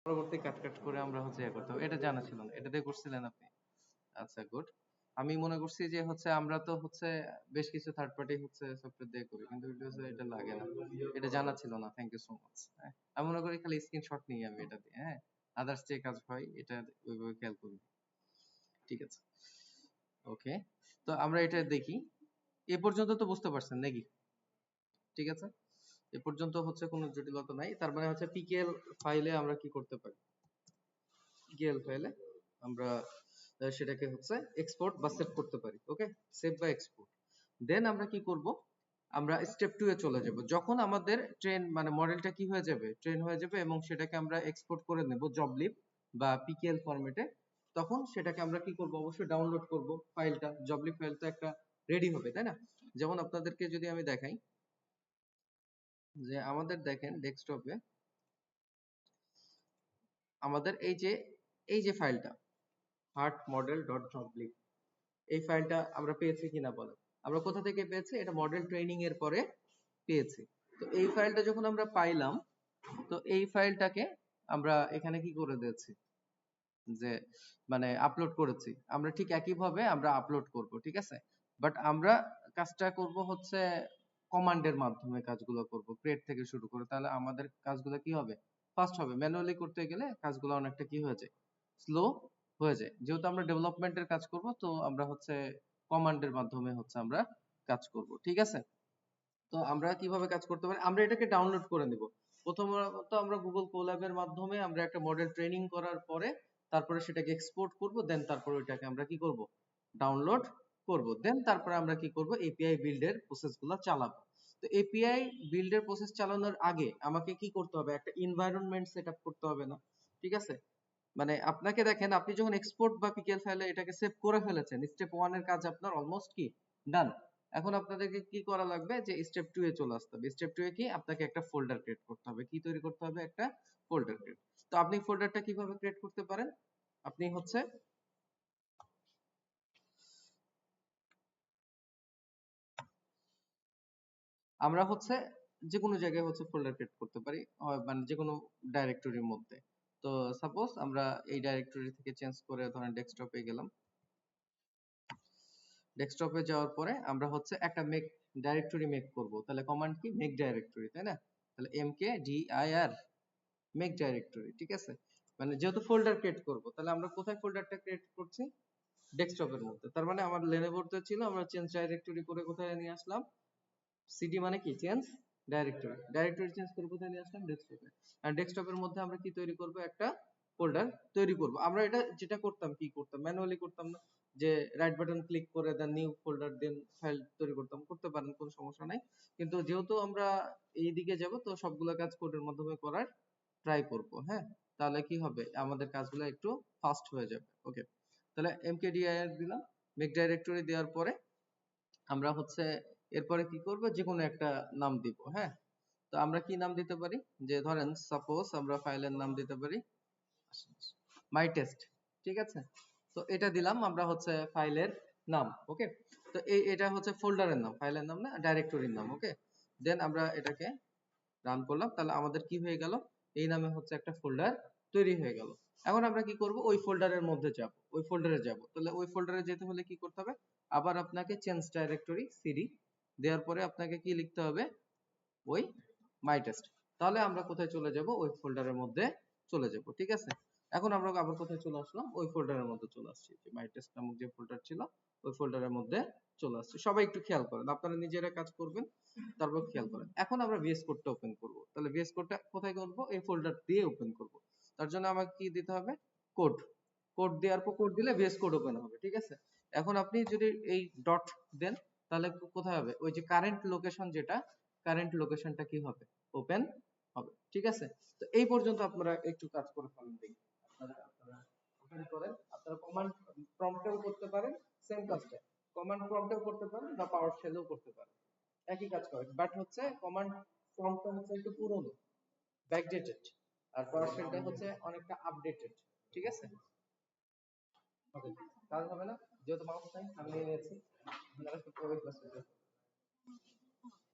পরবর্তী কাট করে আমরা হচ্ছে করতে হবে, এটা জানা ছিল না, এটা দিয়ে করছিলেন আপনি? আচ্ছা, গুড। আমি মনে করছি যে হচ্ছে আমরা তো হচ্ছে বেশ কিছু থার্ড পার্টি হচ্ছে সফটওয়্যার দিয়ে করি, কিন্তু এটা লাগে না, এটা জানা ছিল না। Thank you so much. আমি মনে করি খালি স্ক্রিনশট নিই আমি এটা দিয়ে, হ্যাঁ, আদার্স যে কাজ হয় এটা ওইভাবে খেয়াল করি। ঠিক আছে, ওকে। তো আমরা এটা দেখি, এ পর্যন্ত তো বুঝতে পারছেন নাকি? ঠিক আছে, এ পর্যন্ত হচ্ছে কোনো জটিলতা নাই। তার মানে হচ্ছে পিকেএল ফাইলে আমরা কি করতে পারি, পিকেএল ফাইলে আমরা সেটাকে হচ্ছে এক্সপোর্ট বা সেভ করতে পারি। ওকে, সেভ বা এক্সপোর্ট। দেন আমরা কি করব, আমরা স্টেপ 2 এ চলে যাব। যখন আমাদের ট্রেন মানে মডেলটা কি হয়ে যাবে, ট্রেন হয়ে যাবে এবং সেটাকে আমরা এক্সপোর্ট করে নেব জবলিব বা পিকেএল ফরম্যাটে, তখন সেটাকে আমরা কি করব, অবশ্যই ডাউনলোড করব ফাইলটা। জবলিব ফাইল তো একটা রেডি হবে, তাই না? যেমন আপনাদেরকে যদি আমি দেখাই যে আমাদের দেখেন ডেস্কটপে আমাদের এই যে ফাইলটা হার্ট মডেল ডট জবলিব, এই ফাইলটা আমরা পেয়েছি কিনা বলেন। আমরা কোথা থেকে পেয়েছি? এটা মডেল ট্রেনিং এর পরে পেয়েছি। তো এই ফাইলটা যখন আমরা পাইলাম, তো এই ফাইলটাকে আমরা এখানে কি করে দিয়েছি, যে মানে আপলোড করেছি। আমরা ঠিক একইভাবে আমরা আপলোড করব, ঠিক আছে? বাট আমরা কাজটা করব হচ্ছে কমান্ডের মাধ্যমে, কাজগুলো করব ক্রিয়েট থেকে শুরু করে। তাহলে আমাদের কাজগুলো কি হবে, ফাস্ট হবে। ম্যানুয়ালি করতে গেলে কাজগুলো অনেকটা কি হয়ে যায়, স্লো হয়ে যায়। যেহেতু আমরা ডেভেলপমেন্টের কাজ করব, তো আমরা হচ্ছে কমান্ডের মাধ্যমে হচ্ছে আমরা কাজ করব, ঠিক আছে? তো আমরা কিভাবে কাজ করতে পারি, আমরা এটাকে ডাউনলোড করে নিব। প্রথমত আমরা গুগল কোল্যাবের মাধ্যমে আমরা একটা মডেল ট্রেনিং করার পরে তারপরে সেটাকে এক্সপোর্ট করব, দেন তারপরে ওইটাকে আমরা কি করব, ডাউনলোড করব। দেন তারপরে আমরা কি করব, এপিআই বিল্ডের প্রসেসগুলো চালাবো। তো এপিআই বিল্ডের প্রসেস চালানোর আগে আমাকে কি করতে হবে, একটা এনভায়রনমেন্ট সেটআপ করতে হবে না? ঠিক আছে, মানে আপনাকে দেখেন, আপনি যখন এক্সপোর্ট বা পিকেএল ফাইলে এটাকে সেভ করে ফেলেছেন, স্টেপ 1 এর কাজ আপনার অলমোস্ট কি ডান। এখন আপনাদেরকে কি করা লাগবে, যে স্টেপ 2 এ চলে আসতে হবে। স্টেপ 2 এ কি, আপনাকে একটা ফোল্ডার ক্রিয়েট করতে হবে। কি তৈরি করতে হবে? একটা ফোল্ডার ক্রিয়েট। তো আপনি ফোল্ডারটা কিভাবে ক্রিয়েট করতে পারেন, আপনি হচ্ছে আমরা হচ্ছে যে কোনো জায়গায় হচ্ছে ফোল্ডার ক্রিয়েট করতে পারি, মানে যে কোনো ডাইরেক্টরির মধ্যে। তো সাপোজ আমরা এই ডাইরেক্টরি থেকে চেঞ্জ করে ধরেন ডেস্কটপে গেলাম। ডেস্কটপে যাওয়ার পরে আমরা হচ্ছে একটা মেক ডাইরেক্টরি মেক করব। তাহলে কমান্ড কি, মেক ডাইরেক্টরি, তাই না? তাহলে mkdir মেক ডাইরেক্টরি, ঠিক আছে? মানে যেহেতু ফোল্ডার ক্রিয়েট করব, তাহলে আমরা কোথায় ফোল্ডারটা ক্রিয়েট করছি, ডেস্কটপের মধ্যে। তার মানে আমার লেনোভোতে ছিল, আমরা চেঞ্জ ডাইরেক্টরি করে কোথায় নিয়ে আসলাম, সিডি মানে কি, চেঞ্জ ডাইরেক্টরি। ডাইরেক্টরি চেঞ্জ করে কোথায় নিয়ে আসলাম, ডেস্কটপে। আর ডেস্কটপের মধ্যে আমরা কি তৈরি করব, একটা ফোল্ডার তৈরি করব। আমরা এটা যেটা করতাম, কি করতাম, ম্যানুয়ালি করতাম না, যে রাইট বাটন ক্লিক করে দেন নিউ ফোল্ডার দেন ফাইল তৈরি করতাম। করতে পারেন, কোনো সমস্যা নাই। কিন্তু যেহেতু আমরা এই দিকে যাব, তো সবগুলো কাজ কোডের মাধ্যমে করার ট্রাই করব, হ্যাঁ? তাহলে কি হবে, আমাদের কাজগুলো একটু ফাস্ট হয়ে যাবে। ওকে, তাহলে mkdir দিলাম, মেক ডাইরেক্টরি দেওয়ার পরে আমরা হচ্ছে এরপরে কি করব, যে কোনো একটা নাম দিব, হ্যাঁ? তো আমরা কি নাম দিতে পারি, যে ধরেন সাপোজ আমরা ফাইলের নাম দিতে পারি মাই টেস্ট, ঠিক আছে? তো এটা দিলাম আমরা হচ্ছে ফাইলের নাম। ওকে, তো এটা হচ্ছে ফোল্ডারের নাম, ফাইলের নাম না, ডাইরেক্টরির নাম। ওকে, দেন আমরা এটাকে রান করলাম, তাহলে আমাদের কি হয়ে গেল, এই নামে হচ্ছে একটা ফোল্ডার তৈরি হয়ে গেল। এখন আমরা কি করব, ওই ফোল্ডারের মধ্যে যাব, ওই ফোল্ডারে যাব। তাহলে ওই ফোল্ডারে যেতে হলে কি করতে হবে, আবার আপনাকে চেঞ্জ ডাইরেক্টরি সিডি দেওয়ার পরে আপনাকে কি লিখতে হবে, ওই মাই টেস্ট। তাহলে আমরা কোথায় চলে যাব, ওই ফোল্ডারের মধ্যে চলে যাব, ঠিক আছে? এখন আমরা আবার কোথায় চলে আসলাম, ওই ফোল্ডারের মধ্যে চলে আসছি, যে মাই টেস্ট নামক যে ফোল্ডার ছিল, ওই ফোল্ডারের মধ্যে চলে আসছে। সবাই একটু খেয়াল করেন, আপনারা নিজেরা কাজ করবেন, তারপর খেয়াল করেন। এখন আমরা ভিএস কোডটা ওপেন করব। তাহলে ভিএস কোডটা কোথায় করব, এই ফোল্ডার দিয়ে ওপেন করব। তার জন্য আমাকে কি দিতে হবে, কোড। কোড দেওয়ার পর, কোড দিলে ভিএস কোড ওপেন হবে, ঠিক আছে? এখন আপনি যদি এই ডট দেন, তাহলে কোথায় হবে, ওই যে কারেন্ট লোকেশন, যেটা কারেন্ট লোকেশনটা কি হবে, ওপেন হবে, ঠিক আছে? তো এই পর্যন্ত আপনারা একটু কাজ করে ফেলেন দেখি। আপনারা ওপেন করেন, আপনারা কমান্ড প্রম্পটেও করতে পারেন সেম কাজটা, কমান্ড প্রম্পটেও করতে পারেন বা পাওয়ার শেলেও করতে পারেন, একই কাজ করে। বাট হচ্ছে কমান্ড প্রম্পটটা হচ্ছে একটু পুরনো, ব্যাকডেটেড, আর পাওয়ার শেলটা হচ্ছে অনেকটা আপডেটেড, ঠিক আছে? ওকে, কাজ হবে না, যেহেতু মাউস নাই আমি নিয়ে নিয়েছি। আপনারা একটু প্রবেশ করতে,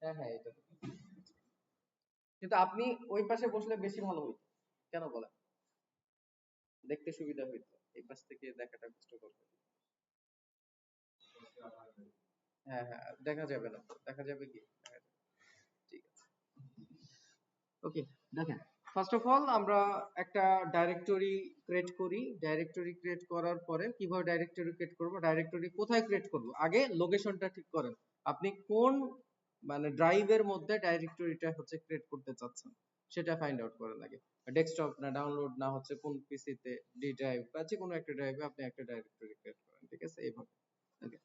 হ্যাঁ হ্যাঁ, এটা কিন্তু আপনি ওই পাশে বসলে বেশি ভালো হতো, কেন বলেন? দেখতে সুবিধা হইতো, এই পাশ থেকে দেখাটা কষ্টকর। হ্যাঁ হ্যাঁ, দেখা যাবে না তো, দেখা যাবে কি, দেখা যাবে। ঠিক আছে, ওকে। দেখেন, ফার্স্ট অফ অল আমরা একটা ডাইরেক্টরি ক্রিয়েট করি। ডাইরেক্টরি ক্রিয়েট করার পরে কিভাবে ডাইরেক্টরি ক্রিয়েট করব, ডাইরেক্টরি কোথায় ক্রিয়েট করব, আগে লোকেশনটা ঠিক করেন। আপনি কোন মানে ড্রাইভের মধ্যে ডাইরেক্টরিটা হচ্ছে ক্রিয়েট করতে চাচ্ছেন, সেটা ফাইন্ড আউট করা লাগে। ডেস্কটপ না ডাউনলোড না হচ্ছে কোন পিসিতে, ডি ড্রাইভ বা যে কোনো একটা ড্রাইভে আপনি একটা ডাইরেক্টরি ক্রিয়েট করেন, ঠিক আছে, এইভাবে। ওকে,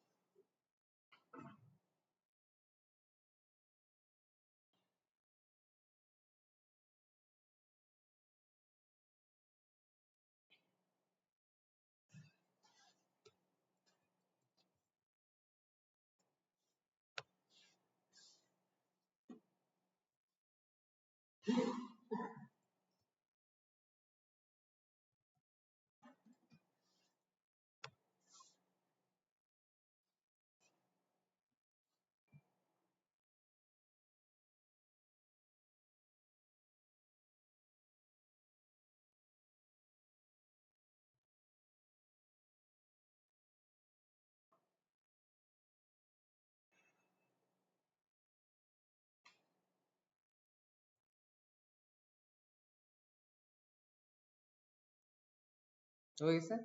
হয়ে গেছে।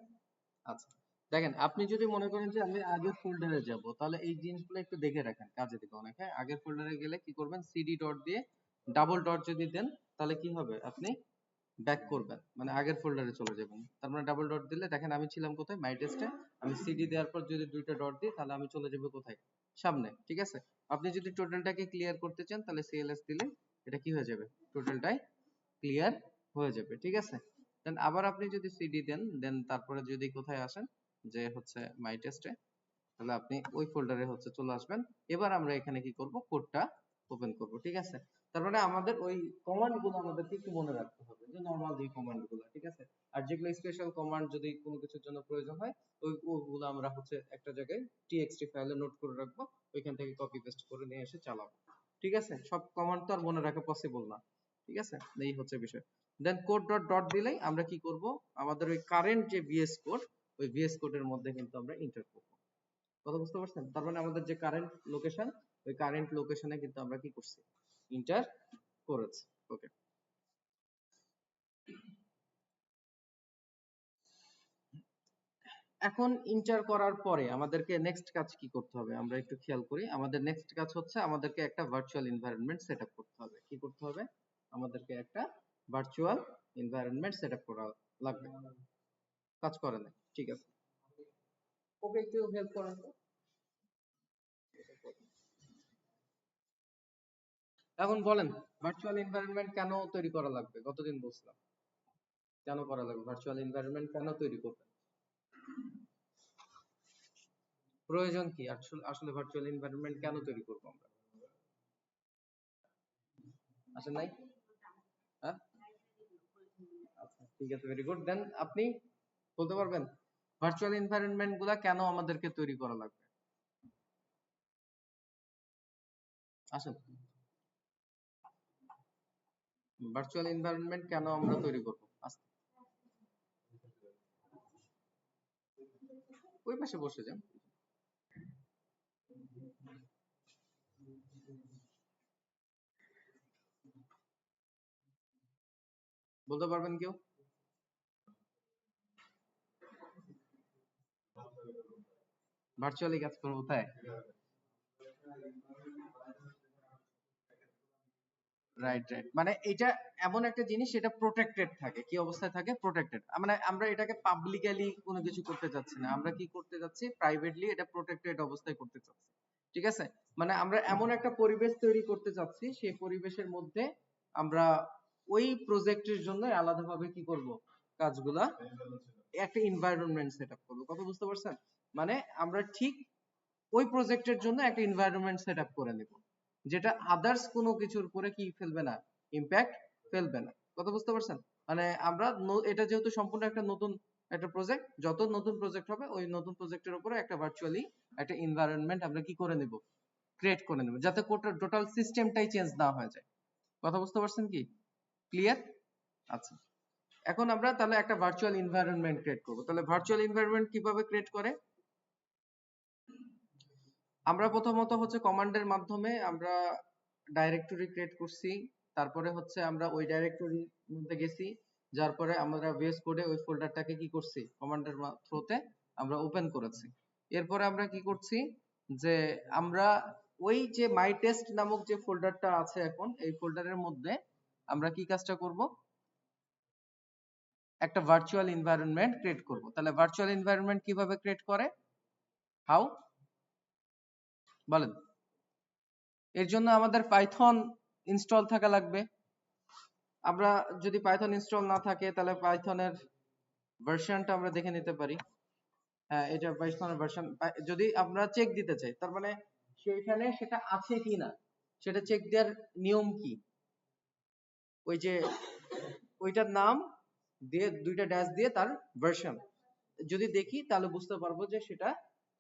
আচ্ছা, দেখেন, আপনি যদি মনে করেন যে আমি আগের ফোল্ডারে যাব, তাহলে এই জিনিসগুলো একটু দেখে রাখেন, কাজে দিবে অনেক। হ্যাঁ, আগের ফোল্ডারে গেলে কি করবেন, সিডি ডট দিয়ে ডাবল ডট যদি দেন, তাহলে কি হবে, আপনি ব্যাক করবেন, মানে আগের ফোল্ডারে চলে যাবেন। তার মানে ডাবল ডট দিলে দেখেন আমি ছিলাম কোথায়, মাই টেস্টে। আমি সিডি দেওয়ার পর যদি দুইটা ডট দিই, তাহলে আমি চলে যাবো কোথায়, সামনে, ঠিক আছে। আপনি যদি টোটালটাকে ক্লিয়ার করতে চান, তাহলে সিএলএস দিলে এটা কি হয়ে যাবে, টোটালটাই ক্লিয়ার হয়ে যাবে, ঠিক আছে। দেন আবার আপনি যদি সিডি দেন, দেন তারপরে যদি কোথায় আসেন, যে হচ্ছে মাই টেস্টে, তাহলে আপনি ওই ফোল্ডারে হচ্ছে চলে আসবেন। এবার আমরা এখানে কি করব, কোডটা ওপেন করব, ঠিক আছে। তার মানে আমাদের ওই কমান্ড গুলো আমাদেরকে একটু মনে রাখতে হবে, যে নরমাল যে কমান্ড গুলো, ঠিক আছে। আর যেগুলো স্পেশাল কমান্ড যদি কোনো কিছুর জন্য প্রয়োজন হয়, ওগুলো আমরা হচ্ছে একটা জায়গায় টিএক্সটি ফাইলে নোট করে রাখবো, ওইখান থেকে কপি পেস্ট করে নিয়ে এসে চালাবো, ঠিক আছে। সব কমান্ড তো আর মনে রাখা পসিবল না, ঠিক আছে, এই হচ্ছে বিষয়। দেন কোড ডট ডট দিলেই আমরা কি করব, আমাদের ওই কারেন্ট যে ভিএস কোড, ওই ভিএস কোডের মধ্যে কিন্তু আমরা এন্টার করব। কথা বুঝতে পারছেন? তার মানে আমাদের যে কারেন্ট লোকেশন, ওই কারেন্ট লোকেশনে কিন্তু আমরা কি করছি, এন্টার করেছি। ওকে, এখন এন্টার করার পরে আমাদেরকে নেক্সট কাজ কি করতে হবে, আমরা একটু খেয়াল করি। আমাদের নেক্সট কাজ হচ্ছে আমাদেরকে একটা ভার্চুয়াল এনভায়রনমেন্ট সেটআপ করতে হবে। কি করতে হবে, আমাদেরকে একটা ভার্চুয়াল এনভায়রনমেন্ট সেটআপ করা লাগবে। কাজ করে না, ঠিক আছে। ওকে, একটু হেল্প করেন তো। এখন বলেন, ভার্চুয়াল এনভায়রনমেন্ট কেন তৈরি করা লাগবে, কতদিন বলছিলাম কেন করা লাগবে, ভার্চুয়াল এনভায়রনমেন্ট কেন তৈরি করবে, প্রয়োজন কি, আসলে আসলে ভার্চুয়াল এনভায়রনমেন্ট কেন তৈরি করব আমরা, আসলে নাই। হ্যাঁ, আচ্ছা, ঠিক আছে, ভেরি গুড। দেন আপনি বলতে পারবেন ভার্চুয়াল এনভায়রনমেন্ট গুলা কেন আমাদেরকে তৈরি করা লাগবে, আসেন। ভার্চুয়াল এনভায়রনমেন্ট কেন আমরা তৈরি করব, ওই পাশে বসে যান। বলতে পারবেন কেউ, ভার্চুয়ালি কাজ করবো কোথায়, রাইট রাইট, মানে এটা এমন একটা জিনিস, এটা প্রোটেক্টেড থাকে, কি অবস্থায় থাকে, প্রোটেক্টেড। মানে আমরা এটাকে পাবলিকালি কোনো কিছু করতে চাচ্ছি না, আমরা কি করতে যাচ্ছি, প্রাইভেটলি এটা প্রোটেক্টেড অবস্থায় করতে চাচ্ছি, ঠিক আছে। মানে আমরা এমন একটা পরিবেশ তৈরি করতে চাচ্ছি, সেই পরিবেশের মধ্যে আমরা ওই প্রজেক্টের জন্য আলাদাভাবে কি করব, কাজগুলা, একটা এনভায়রনমেন্ট সেট আপ করবো। কথা বুঝতে পারছেন? মানে আমরা ঠিক ওই প্রজেক্টের জন্য একটা এনভায়রনমেন্ট সেট আপ করে নেব, যেটা আদার্স কোনো কিছুর উপরে কি ফেলবে না, ইম্প্যাক্ট ফেলবে না। কথা বুঝতে পারছেন? মানে আমরা এটা যেহেতু সম্পূর্ণ একটা নতুন একটা প্রজেক্ট, যত নতুন প্রজেক্ট হবে ওই নতুন প্রজেক্টের উপরে একটা ভার্চুয়ালি একটা এনভায়রনমেন্ট আমরা কি করে নেব, ক্রিয়েট করে নেব, যাতে টোটাল সিস্টেমটাই চেঞ্জ না হয়ে যায়। কথা বুঝতে পারছেন কি, ক্লিয়ার? আচ্ছা, এখন আমরা তাহলে একটা ভার্চুয়াল এনভায়রনমেন্ট ক্রিয়েট করব। তাহলে ভার্চুয়াল এনভায়রনমেন্ট কিভাবে ক্রিয়েট করে? আমরা প্রথমত হচ্ছে কমান্ডের মাধ্যমে আমরা ডাইরেক্টরি ক্রিয়েট করছি, তারপরে হচ্ছে আমরা ওই ডাইরেক্টরির মধ্যে গেছি, যার পরে আমরা VS কোডে ওই ফোল্ডারটাকে কি করছি, কমান্ডের থ্রুতে আমরা ওপেন করেছি। এরপরে আমরা কি করছি যে আমরা ওই যে মাই টেস্ট নামক যে ফোল্ডারটা আছে এখন এই ফোল্ডারের মধ্যে আমরা কি কাজটা করব, একটা ভার্চুয়াল এনভায়রনমেন্ট ক্রিয়েট করব। তাহলে ভার্চুয়াল এনভায়রনমেন্ট কিভাবে ক্রিয়েট করে, হাউ, বলেন? এর জন্য আমাদের পাইথন ইনস্টল থাকা লাগবে। আমরা যদি পাইথন ইনস্টল না থাকে তাহলে পাইথনের ভার্সনটা আমরা দেখে নিতে পারি। হ্যাঁ, এটা পাইথনের ভার্সন। যদি আমরা চেক দিতে চাই, তার মানে সেখানে সেটা আছে কিনা সেটা চেক দেওয়ার নিয়ম কি, ওই যে ওইটার নাম দিয়ে দুইটা ড্যাশ দিয়ে তার ভার্সন যদি দেখি তাহলে বুঝতে পারবো যে সেটা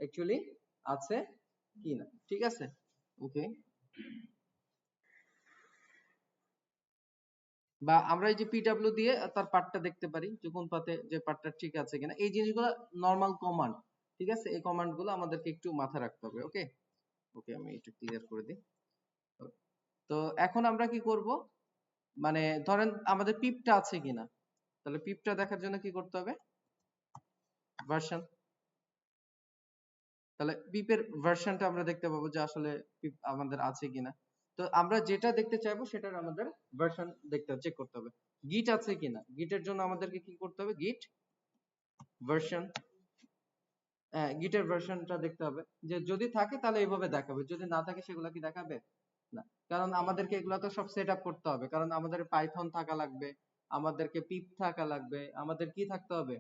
অ্যাকচুয়ালি আছে কিনা। ঠিক আছে, ওকে। বা আমরা এই যে পিডব্লিউ দিয়ে তার পার্টটা দেখতে পারি যে কোন পাতে যে পার্টটা ঠিক আছে কিনা। এই জিনিসগুলো নরমাল কমান্ড, ঠিক আছে? এই কমান্ড গুলো আমাদেরকে একটু মাথায় রাখতে হবে। ওকে ওকে, আমি একটু ক্লিয়ার করে দিই। তো এখন আমরা কি করব, মানে ধরেন আমাদের পিপটা আছে কিনা, তাহলে পিপটা দেখার জন্য কি করতে হবে, ভার্সন। তাহলে পিপের ভার্সনটা আমরা দেখতে পাবো যে আসলে পিপ আমাদের আছে কিনা। তো আমরা যেটা দেখতে চাইবো সেটার আমাদের ভার্সন দেখতে চেক করতে হবে। গিট আছে কিনা, গিটের জন্য আমাদেরকে কি করতে হবে, গিট ভার্সন। হ্যাঁ, গিটের ভার্সনটা দেখতে হবে, যে যদি থাকে তাহলে এইভাবে দেখাবে, যদি না থাকে সেগুলো কি দেখাবে না। কারণ আমাদেরকে এগুলো তো সব সেট আপ করতে হবে, কারণ আমাদের পাইথন থাকা লাগবে, আমাদেরকে পিপ থাকা লাগবে, আমাদের কি থাকতে হবে,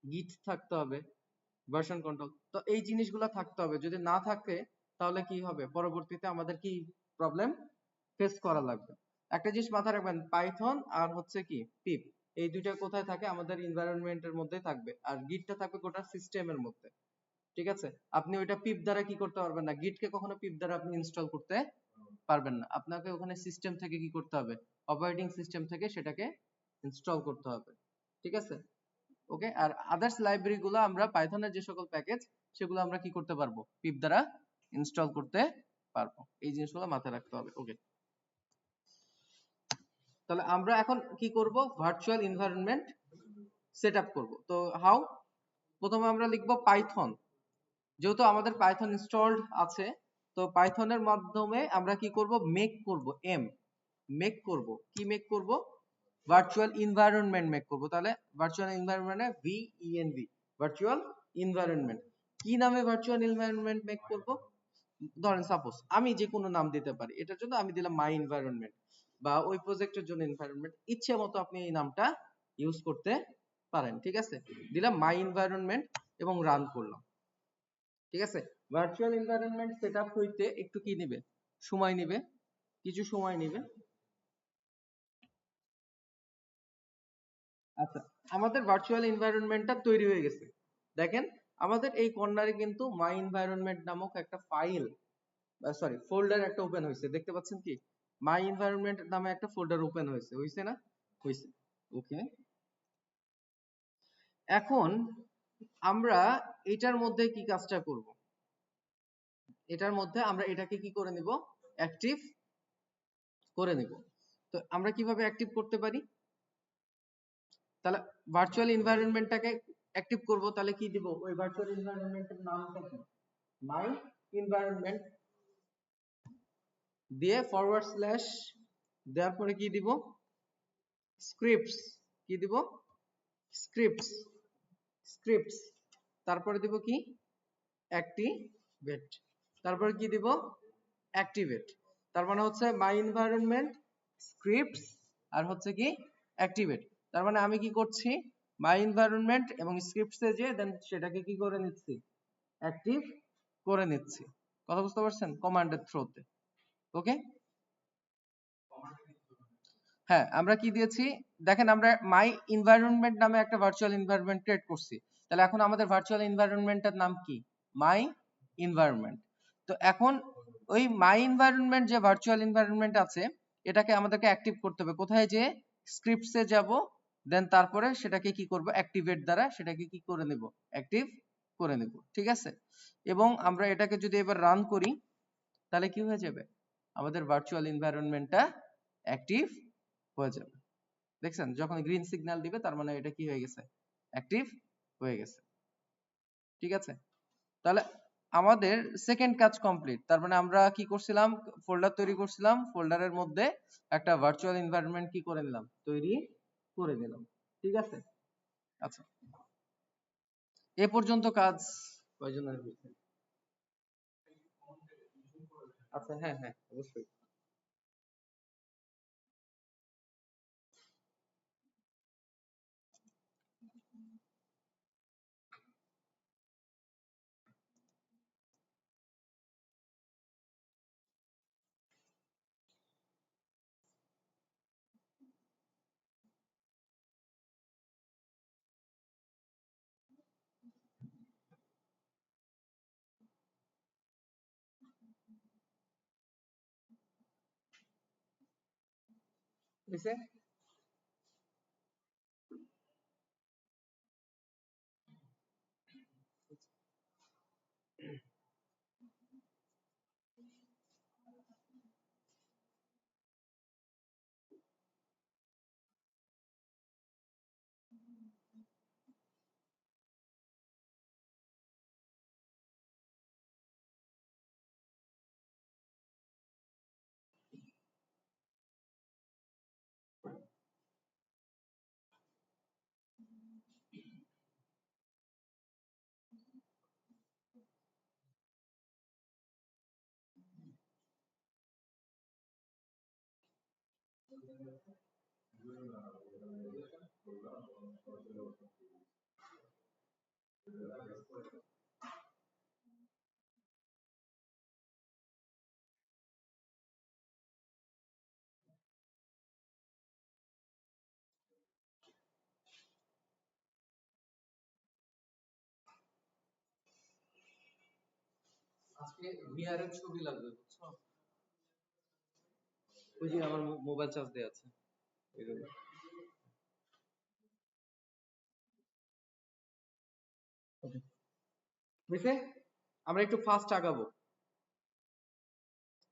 গিট থাকতে হবে, ভার্সন কন্ট্রোল। তো এই জিনিসগুলো থাকতে হবে, যদি না থাকে তাহলে কি হবে, পরবর্তীতে আমাদের কি প্রবলেম ফেস করা লাগবে। একটা জিনিস মাথায় রাখবেন, পাইথন আর হচ্ছে কি পিপ, এই দুইটা কোথায় থাকে, আমাদের এনভায়রনমেন্টের মধ্যে থাকবে, আর গিটটা থাকবে গোটা সিস্টেমের মধ্যে। ঠিক আছে, আপনি ওইটা পিপ দ্বারা কি করতে পারবেন না, গিটকে কখনো পিপ দ্বারা আপনি ইনস্টল করতে পারবেন না। আপনাকে ওখানে সিস্টেম থেকে কি করতে হবে, অপারেটিং সিস্টেম থেকে সেটাকে ইনস্টল করতে হবে। ঠিক আছে, ওকে। আর আদার্স লাইব্রেরি গুলো আমরা পাইথনের যে সকল প্যাকেজ সেগুলো আমরা কি করতে পারবো, পিপ দ্বারা ইনস্টল করতে পারবো। এই জিনিসগুলো মাথায় রাখতে হবে। ওকে, তাহলে আমরা এখন কি করব, ভার্চুয়াল এনভায়রনমেন্ট সেট আপ করবো। তো হাউ, প্রথমে আমরা লিখবো পাইথন, যেহেতু আমাদের পাইথন ইনস্টলড আছে, তো পাইথনের মাধ্যমে আমরা কি করব, মেক করব, মেক করব, কি মেক করব, ভার্চুয়াল এনভায়রনমেন্ট মেক করব। তাহলে ভার্চুয়াল এনভায়রনমেন্টে VENV, ভার্চুয়াল এনভায়রনমেন্ট। কি নামে ভার্চুয়াল এনভায়রনমেন্ট মেক করব, ধরেন সাপোজ আমি যে কোনো নাম দিতে পারি, এটার জন্য আমি দিলাম মাই এনভায়রনমেন্ট, বা ওই প্রজেক্টের জন্য এনভায়রনমেন্ট, ইচ্ছে মতো আপনি এই নামটা ইউজ করতে পারেন। ঠিক আছে, দিলাম মাই এনভায়রনমেন্ট এবং রান করলাম। ঠিক আছে, ভার্চুয়াল এনভায়রনমেন্ট সেটআপ হইতে একটু কি নেবে, সময় নেবে, কিছু সময় নেবে। আচ্ছা, আমাদের ভার্চুয়াল এনভায়রনমেন্টটা তৈরি হয়ে গেছে। দেখেন আমাদের এই কর্নারে কিন্তু মাই এনভায়রনমেন্ট নামক একটা ফাইল, সরি ফোল্ডার একটা ওপেন হয়েছে, দেখতে পাচ্ছেন কি, মাই এনভায়রনমেন্ট নামে একটা ফোল্ডার ওপেন হয়েছে, হয়েছে না, হয়েছে। ওকে, এখন আমরা এটার মধ্যে কি কাজটা করব, এটার মধ্যে আমরা এটাকে কি করে নিব, অ্যাক্টিভ করে নিব। তো আমরা কিভাবে অ্যাক্টিভ করতে পারি, তাহলে ভার্চুয়াল এনভায়রনমেন্টটাকে অ্যাক্টিভ করব, তাহলে কি দিব, ওই ভার্চুয়াল এনভায়রনমেন্টের নামটা কি, মাই এনভায়রনমেন্ট দিয়ে ফরওয়ার্ড স্ল্যাশ দেওয়ার পরে কি দিব, স্ক্রিপ্টস, কি দিব, স্ক্রিপ্টস, স্ক্রিপ্টস, তারপরে দিব কি, অ্যাক্টিভেট, তারপরে কি দিব, অ্যাক্টিভেট। তার মানে হচ্ছে মাই এনভায়রনমেন্ট, স্ক্রিপ্টস, আর হচ্ছে কি অ্যাক্টিভেট। তার মানে আমি কি করছি, মাই এনভায়রনমেন্ট এবং স্ক্রিপ্টসে যে দেন সেটাকে কি করে নিচ্ছি, অ্যাক্টিভ করে নিচ্ছি। কথা বুঝতে পারছেন, কমান্ডের থ্রুতে। ওকে, হ্যাঁ আমরা কি দিয়েছি, দেখেন আমরা মাই এনভায়রনমেন্ট নামে একটা ভার্চুয়াল এনভায়রনমেন্ট ক্রিয়েট করছি। তাহলে এখন আমাদের ভার্চুয়াল এনভায়রনমেন্টের নাম কি, মাই এনভায়রনমেন্ট। তো এখন ওই মাই এনভায়রনমেন্ট যে ভার্চুয়াল এনভায়রনমেন্ট আছে এটাকে আমাদেরকে অ্যাক্টিভ করতে হবে, কোথায়, যে স্ক্রিপ্টসে যাব, দেন তারপরে সেটাকে কি করব, অ্যাক্টিভেট দ্বারা সেটাকে কি করে নেব, অ্যাক্টিভ করে নেব। ঠিক আছে, এবং আমরা এটাকে যদি এবার রান করি তাহলে কি হয়ে যাবে, আমাদের ভার্চুয়াল এনভায়রনমেন্টটা অ্যাক্টিভ হয়ে যাবে। দেখছেন, যখন গ্রিন সিগন্যাল দিবে তার মানে এটা কি হয়ে গেছে, অ্যাক্টিভ হয়ে গেছে। ঠিক আছে, তাহলে আমাদের সেকেন্ড কাজ কমপ্লিট। তার মানে আমরা কি করছিলাম, ফোল্ডার তৈরি করছিলাম, ফোল্ডারের মধ্যে একটা ভার্চুয়াল এনভায়রনমেন্ট কি করে নিলাম, তৈরি করে নিলাম। ঠিক আছে, আচ্ছা এ পর্যন্ত কাজ কয়জনের হয়েছে? আচ্ছা হ্যাঁ হ্যাঁ অবশ্যই। হয়েছে? আজকে ভিআর এর ছবি লাগবে বুঝছো, ওই যে আমার মোবাইল চার্জ দেয়া আছে এগুলো। ওকে হয়েছে, আমরা একটু ফাস্ট আগাবো।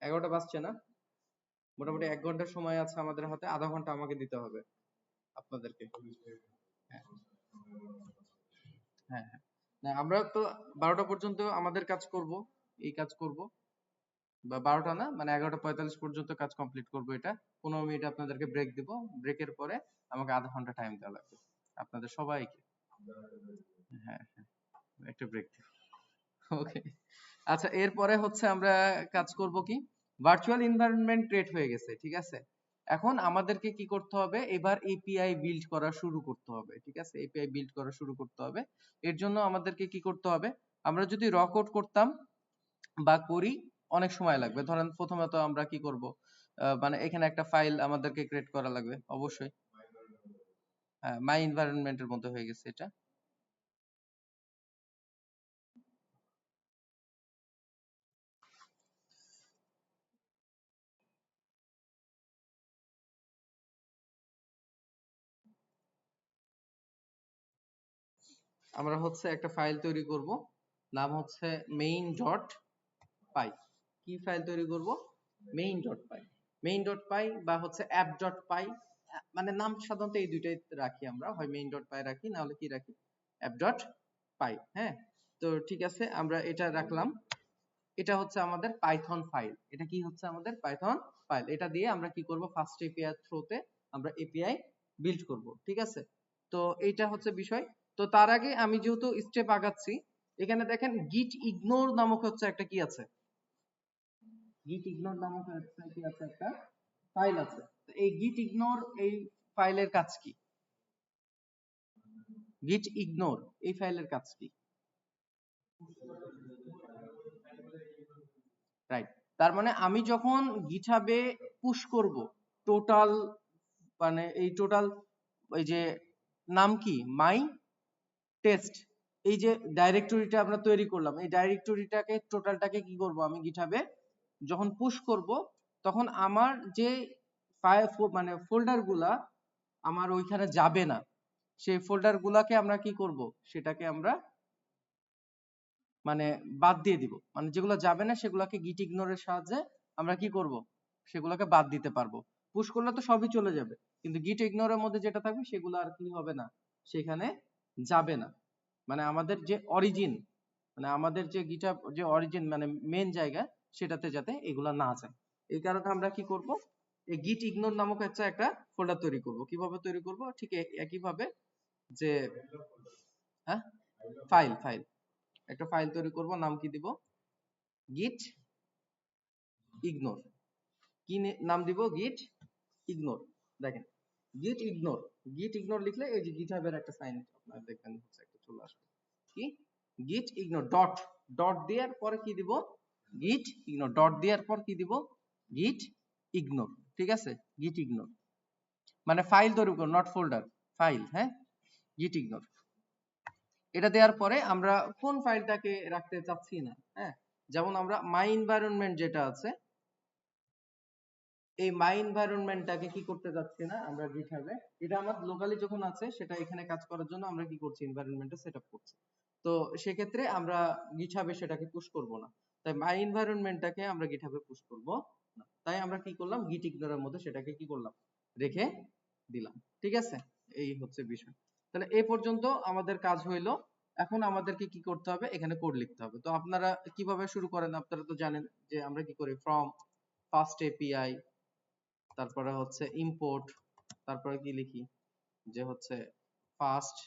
11টা বাজছে না, মোটামুটি 1 ঘন্টার সময় আছে আমাদের হাতে, আধা ঘন্টা আমাকে দিতে হবে আপনাদেরকে। হ্যাঁ হ্যাঁ হ্যাঁ। না আমরা তো 12টা পর্যন্ত আমাদের কাজ করব, এই কাজ করব, বা 12টা না মানে 11টা 45 পর্যন্ত কাজ কমপ্লিট করব। এটা 15 মিনিট আপনাদেরকে ব্রেক দিব, ব্রেকের পরে আমাকে আধা ঘন্টা টাইম দেওয়া লাগবে আপনাদের সবাইকে। হ্যাঁ হ্যাঁ, একটা ব্রেক। ওকে, আচ্ছা এরপরে হচ্ছে আমরা কাজ করব কি, ভার্চুয়াল এনভায়রনমেন্ট ক্রিয়েট হয়ে গেছে। ঠিক আছে, এখন আমাদেরকে কি করতে হবে, এবার এপিআই বিল্ড করা শুরু করতে হবে। ঠিক আছে, এপিআই বিল্ড করা শুরু করতে হবে। এর জন্য আমাদেরকে কি করতে হবে, আমরা যদি র কোড করতাম বা করি অনেক সময় লাগবে। ধরেন প্রথমে তো আমরা কি করব, মানে এখানে একটা ফাইল আমাদেরকে ক্রিয়েট করা লাগবে অবশ্যই। হ্যাঁ, মাই এনভায়রনমেন্টের মধ্যে হয়ে গেছে এটা। আমরা হচ্ছে একটা ফাইল তৈরি করব, নাম হচ্ছে মেইন ডট পাই। কি ফাইল তৈরি করব, মেইন ডট পাই। মেইন ডট পাই বা হচ্ছে অ্যাপ ডট পাই, মানে নাম সাধারণত এই দুইটাই রাখি আমরা, হয় মেইন ডট পাই রাখি, না হলে কি রাখি, অ্যাপ ডট পাই। হ্যাঁ, তো ঠিক আছে আমরা এটা রাখলাম। এটা হচ্ছে আমাদের পাইথন ফাইল, এটা কি হচ্ছে আমাদের পাইথন ফাইল। এটা দিয়ে আমরা কি করব, ফার্স্ট এপিআই থ্রোতে আমরা এপিআই বিল্ড করব। ঠিক আছে, তো এইটা হচ্ছে বিষয়। তো তার আগে আমি যেহেতু স্টেপ আগাচ্ছি, এখানে দেখেন গিট ইগনোর নামক হচ্ছে একটা কি আছে, গিট ইগনোর নামক একটা কি আছে, একটা ফাইল আছে। তো এই গিট ইগনোর এই ফাইলের কাজ কি, গিট ইগনোর এই ফাইলের কাজ কি, রাইট। তার মানে আমি যখন গিটহাবে পুশ করব টোটাল, মানে এই টোটাল, ওই যে নাম কি, মাই টেস্ট, এই যে ডাইরেক্টরিটা আমরা তৈরি করলাম, এই ডাইরেক্টরিটাকে টোটালটাকে কি করব, আমি গিটহাবে যখন পুশ করব তখন আমার যে ফাইল মানে ফোল্ডার গুলা আমার ওইখানে যাবে না, সেই ফোল্ডার গুলাকে আমরা কি করব, সেটাকে আমরা মানে বাদ দিয়ে দিব। মানে যেগুলো যাবে না সেগুলোকে গিট ইগনোরের সাহায্যে আমরা কি করব, সেগুলোকে বাদ দিতে পারবো। পুশ করলে তো সবই চলে যাবে, কিন্তু গিট ইগনোরের মধ্যে যেটা থাকবে সেগুলো আর কি হবে না, সেখানে যাবে না। মানে আমাদের যে অরিজিন, মানে আমাদের যে গিটহাব যে অরিজিন মানে মেন জায়গা, সেটাতে যাতে এগুলা না যায়। এই কারণে আমরা কি করব, এই গিট ইগনোর নামক একটা ফোল্ডার তৈরি করব। কিভাবে তৈরি করব, ঠিক একইভাবে যে হ্যাঁ ফাইল ফাইল একটা ফাইল তৈরি করব, নাম কি দিব, গিট ইগনোর। কি নাম দিব, গিট ইগনোর। দেখেন গিট ইগনোর, গিট ইগনোর লিখলে এই যে গিটহাবের একটা সাইন আপনারা দেখবেন একটা চলে আসবে, কি গিট ইগনোর ডট, ডট দেওয়ার পরে কি দিব, গিট ইগনোর, ডট দেওয়ার পর কি দিব, গিট ইগনোর। ঠিক আছে, গিট ইগনোর মানে ফাইল তৈরি করব, নট ফোল্ডার, ফাইল। হ্যাঁ, গিট ইগনোর। এটা দেওয়ার পরে আমরা কোন ফাইলটাকে রাখতে চাচ্ছি না, হ্যাঁ, যেমন আমরা মাই এনভায়রনমেন্ট যেটা আছে, এই মাই এনভায়রনমেন্টটাকে কি করতে যাচ্ছি না আমরা গিটহাবে। এটা আমার লোকালি যখন আছে সেটা এখানে কাজ করার জন্য আমরা কি করছি, এনভায়রনমেন্টটা সেটআপ করছি। তো সেক্ষেত্রে আমরা গিটহাবে সেটাকে পুশ করব না, তাই মাই এনভায়রনমেন্টটাকে আমরা গিটহাবে পুশ করব না। তাই আমরা কি করলাম, গিট ইগনোরের মধ্যে সেটাকে কি করলাম, রেখে দিলাম। ঠিক আছে, এই হচ্ছে বিষয়। তাহলে এই পর্যন্ত আমাদের কাজ হইলো। এখন আমাদেরকে কি করতে হবে, এখানে কোড লিখতে হবে। তো আপনারা কিভাবে শুরু করেন, আপনারা তো জানেন যে আমরা কি করি, ফ্রম ফার্স্ট এপিআই, তারপরে হচ্ছে ইম্পোর্ট, তারপরে কি লিখি যে হচ্ছে ফার্স্ট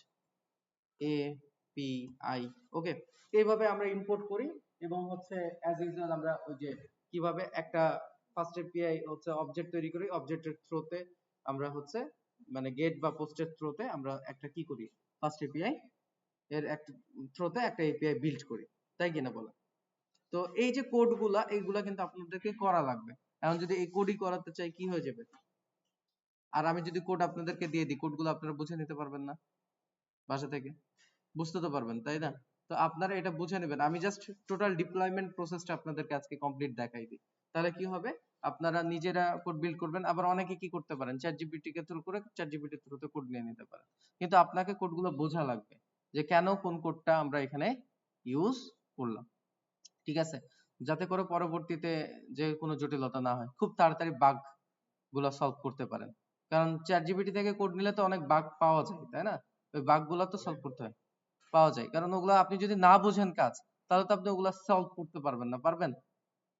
এপিআই। ওকে, এইভাবে আমরা ইম্পোর্ট করি এবং হচ্ছে অ্যাজ ইউজুয়াল আমরা ওই যে কিভাবে একটা ফার্স্ট এপিআই হচ্ছে অবজেক্ট তৈরি করি, অবজেক্টের থ্রোতে আমরা হচ্ছে মানে গেট বা পোস্টের থ্রোতে আমরা একটা কি করি, ফার্স্ট এপিআই এর একটা থ্রোতে একটা এপিআই বিল্ড করি, তাই কিনা বলেন। তো এই যে কোডগুলা, এইগুলা কিন্তু আপনাদেরকে করা লাগবে। এখন যদি এই কোডই করাতে চাই কি হয়ে যাবে, আর আমি যদি কোড আপনাদেরকে দিয়ে দিই, কোডগুলো আপনারা বুঝে নিতে পারবেন না বাসা থেকে, বুঝতে তো পারবেন তাই না। তো আপনারা এটা বুঝে নেবেন, আমি জাস্ট টোটাল ডিপ্লয়মেন্ট প্রসেসটা আপনাদেরকে আজকে কমপ্লিট দেখাই দিই। তাহলে কি হবে, আপনারা নিজেরা কোড বিল্ড করবেন। আবার অনেকে কি করতে পারেন, চ্যাট জিপিটি কে থ্রু করে চ্যাট জিপিটির থ্রুতে কোড নিয়ে নিতে পারেন, কিন্তু আপনাকে কোডগুলো বোঝা লাগবে যে কেন কোন কোডটা আমরা এখানে ইউজ করলাম। ঠিক আছে, যাতে করে পরবর্তীতে যে কোনো জটিলতা না হয়, খুব তাড়াতাড়ি বাগ গুলা সলভ করতে পারেন। কারণ চ্যাট জিপিটি থেকে কোড নিলে তো অনেক বাগ পাওয়া যায়, তাই না, ওই বাগ গুলা তো সলভ করতে হয়, পাওয়া যায়। কারণ ওগুলা আপনি যদি না বুঝেন কাজ, তাহলে তো আপনি ওগুলা সলভ করতে পারবেন না, পারবেন,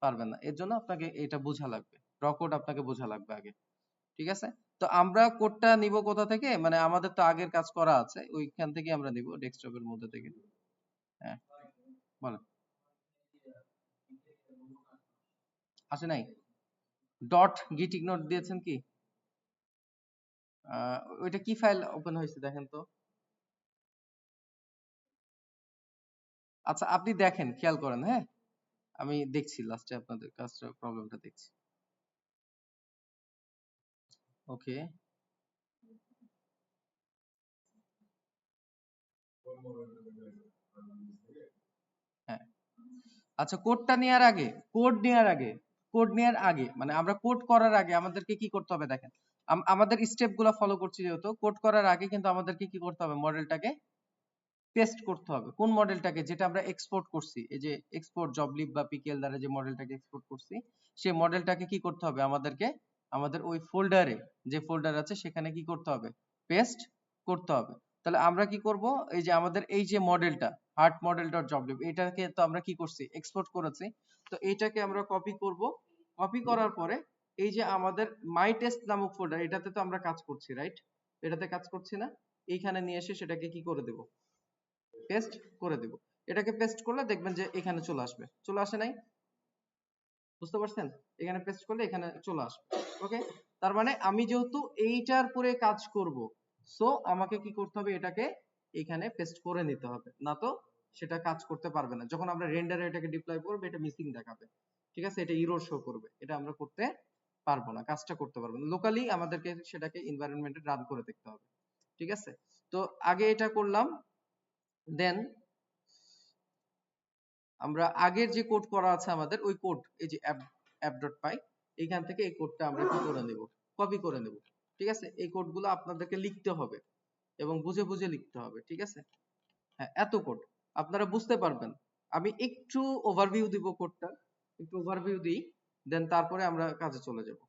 পারবেন না। এর জন্য আপনাকে এটা বোঝা লাগবে, র কোড আপনাকে বোঝা লাগবে আগে। ঠিক আছে, তো আমরা কোডটা নিব কোথা থেকে, মানে আমাদের তো আগের কাজ করা আছে, ওইখান থেকে আমরা নিব, ডেস্কটপের মধ্যে থেকে। হ্যাঁ বলেন, আসে নাই, ডট গিট ইগনোর দিয়েছেন কি, ওইটা কি ফাইল ওপেন হয়েছে দেখেন তো। আচ্ছা আপনি দেখেন, খেয়াল করেন, হ্যাঁ, আমি দেখছি লাস্টে আপনাদের কাজটা, প্রবলেমটা দেখছি। ওকে, হ্যাঁ, আচ্ছা কোডটা নেওয়ার আগে, কোড নেওয়ার আগে, কোড নেওয়ার আগে মানে আমরা কোড করার আগে আমাদেরকে কি করতে হবে দেখেন, আমাদের স্টেপ গুলা ফলো করছি, যেহেতু কোড করার আগে কিন্তু আমাদেরকে কি করতে হবে, মডেলটাকে পেস্ট করতে হবে। কোন মডেলটাকে, যেটা আমরা এক্সপোর্ট করছি, এই যে এক্সপোর্ট জবলিব বা পিকেএল দ্বারা যে মডেলটাকে এক্সপোর্ট করছি, সেই মডেলটাকে কি করতে হবে আমাদেরকে, আমাদের ওই ফোল্ডারে যে ফোল্ডার আছে সেখানে কি করতে হবে, পেস্ট করতে হবে। তাহলে আমরা কি করব, এই যে আমাদের এই যে মডেলটা হার্ট মডেল ডট জবলিব, এটাকে তো আমরা কি করছি, এক্সপোর্ট করেছি। তো এইটাকে আমরা কপি করব, কপি করার পরে এই যে আমাদের মাই টেস্ট নামক ফোল্ডার, এটাতে তো আমরা কাজ করছি, রাইট, এটাতে কাজ করছি না, এইখানে নিয়ে এসে সেটাকে কি করে দেব, পেস্ট করে দেব। এটাকে পেস্ট করলে দেখবেন যে এখানে চলে আসবে, চলে আসে নাই, বুঝতে পারছেন, এখানে পেস্ট করলে এখানে চলে আসবে। ওকে, তার মানে আমি যেহেতু এইটার পরে কাজ করব, সো আমাকে কি করতে হবে, এটাকে এখানে পেস্ট করে নিতে হবে, না তো সেটা কাজ করতে পারবে না। যখন আমরা রেন্ডারে এটাকে ডিপ্লয় করব, এটা মিসিং দেখাবে, ঠিক আছে, এটা ইরর শো করবে, এটা আমরা করতে পারবো না, কাজটা করতে পারবো না। লোকালি আমাদেরকে সেটাকে এনভায়রনমেন্টে রান করে দেখতে হবে। ঠিক আছে, তো আগে এটা করলাম, দেন আমরা আগের যে কোড করা আছে আমাদের, ওই কোড এই যে app.py, এইখান থেকে এই কোডটা আমরা কি করে নেব, কপি করে নেব। ঠিক আছে, এই কোডগুলো আপনাদেরকে লিখতে হবে এবং বুঝে বুঝে লিখতে হবে। ঠিক আছে, হ্যাঁ এত কোড আপনারা বুঝতে পারবেন। আমি একটু ওভারভিউ দিব কোডটা, একটু ওভারভিউ দিই, দেন তারপরে আমরা কাজে চলে যাব।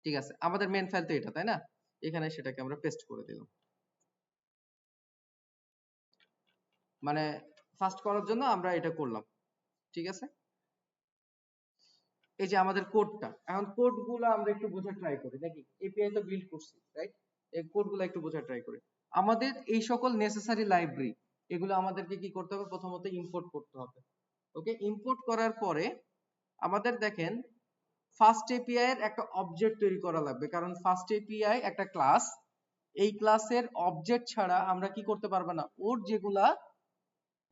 ঠিক আছে, আমাদের মেন ফাইল তো এটা, তাই না? এখানে সেটাকে আমরা পেস্ট করে দিলাম। মানে ফাস্ট করার জন্য আমরা এটা করলাম। ঠিক আছে, এই যে আমাদের কোডটা, এখন কোডগুলো আমরা একটু বোঝা ট্রাই করি নাকি? এপিআই তো বিল্ড করছি, রাইট? এই কোডগুলো একটু বোঝা ট্রাই করি। আমাদের এই সকল নেসেসারি লাইব্রেরি, এগুলো আমাদেরকে কি করতে হবে? প্রথমত ইম্পোর্ট করতে হবে। ওকে, ইম্পোর্ট করার পরে আমাদের দেখেন ফার্স্ট এপিআই এর একটা অবজেক্ট তৈরি করা লাগবে, কারণ ফার্স্ট এপিআই একটা ক্লাস, এই ক্লাসের অবজেক্ট ছাড়া আমরা কি করতে পারবো না, ওর যেগুলা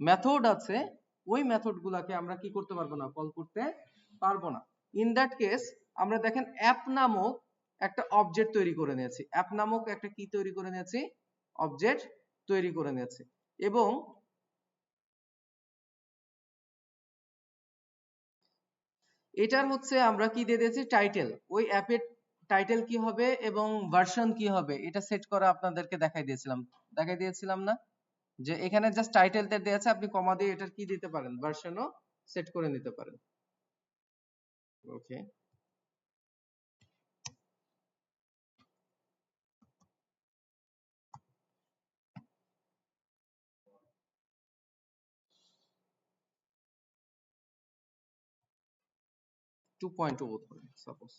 মেথড আছে ওই মেথড গুলাকে আমরা কি করতে পারবো না, কল করতে পারবো না। ইন দ্যাট কেস আমরা দেখেন অ্যাপ নামক একটা অবজেক্ট তৈরি করে নিয়েছি, অ্যাপ নামক একটা কি তৈরি করে নিয়েছি, অবজেক্ট তৈরি করে নিয়েছি। এবং এটার হচ্ছে আমরা কি দিয়ে দিয়েছি, টাইটেল। ওই অ্যাপের টাইটেল কি হবে এবং ভার্সন কি হবে এটা সেট করা আপনাদেরকে দেখাই দিয়েছিলাম না? যে এখানে জাস্ট টাইটেলটা দেয়া আছে, আপনি কমা দিয়ে এটার কি দিতে পারেন, ভার্সনও সেট করে নিতে পারেন। ওকে, 2.2 বোধ করে সাপোজ।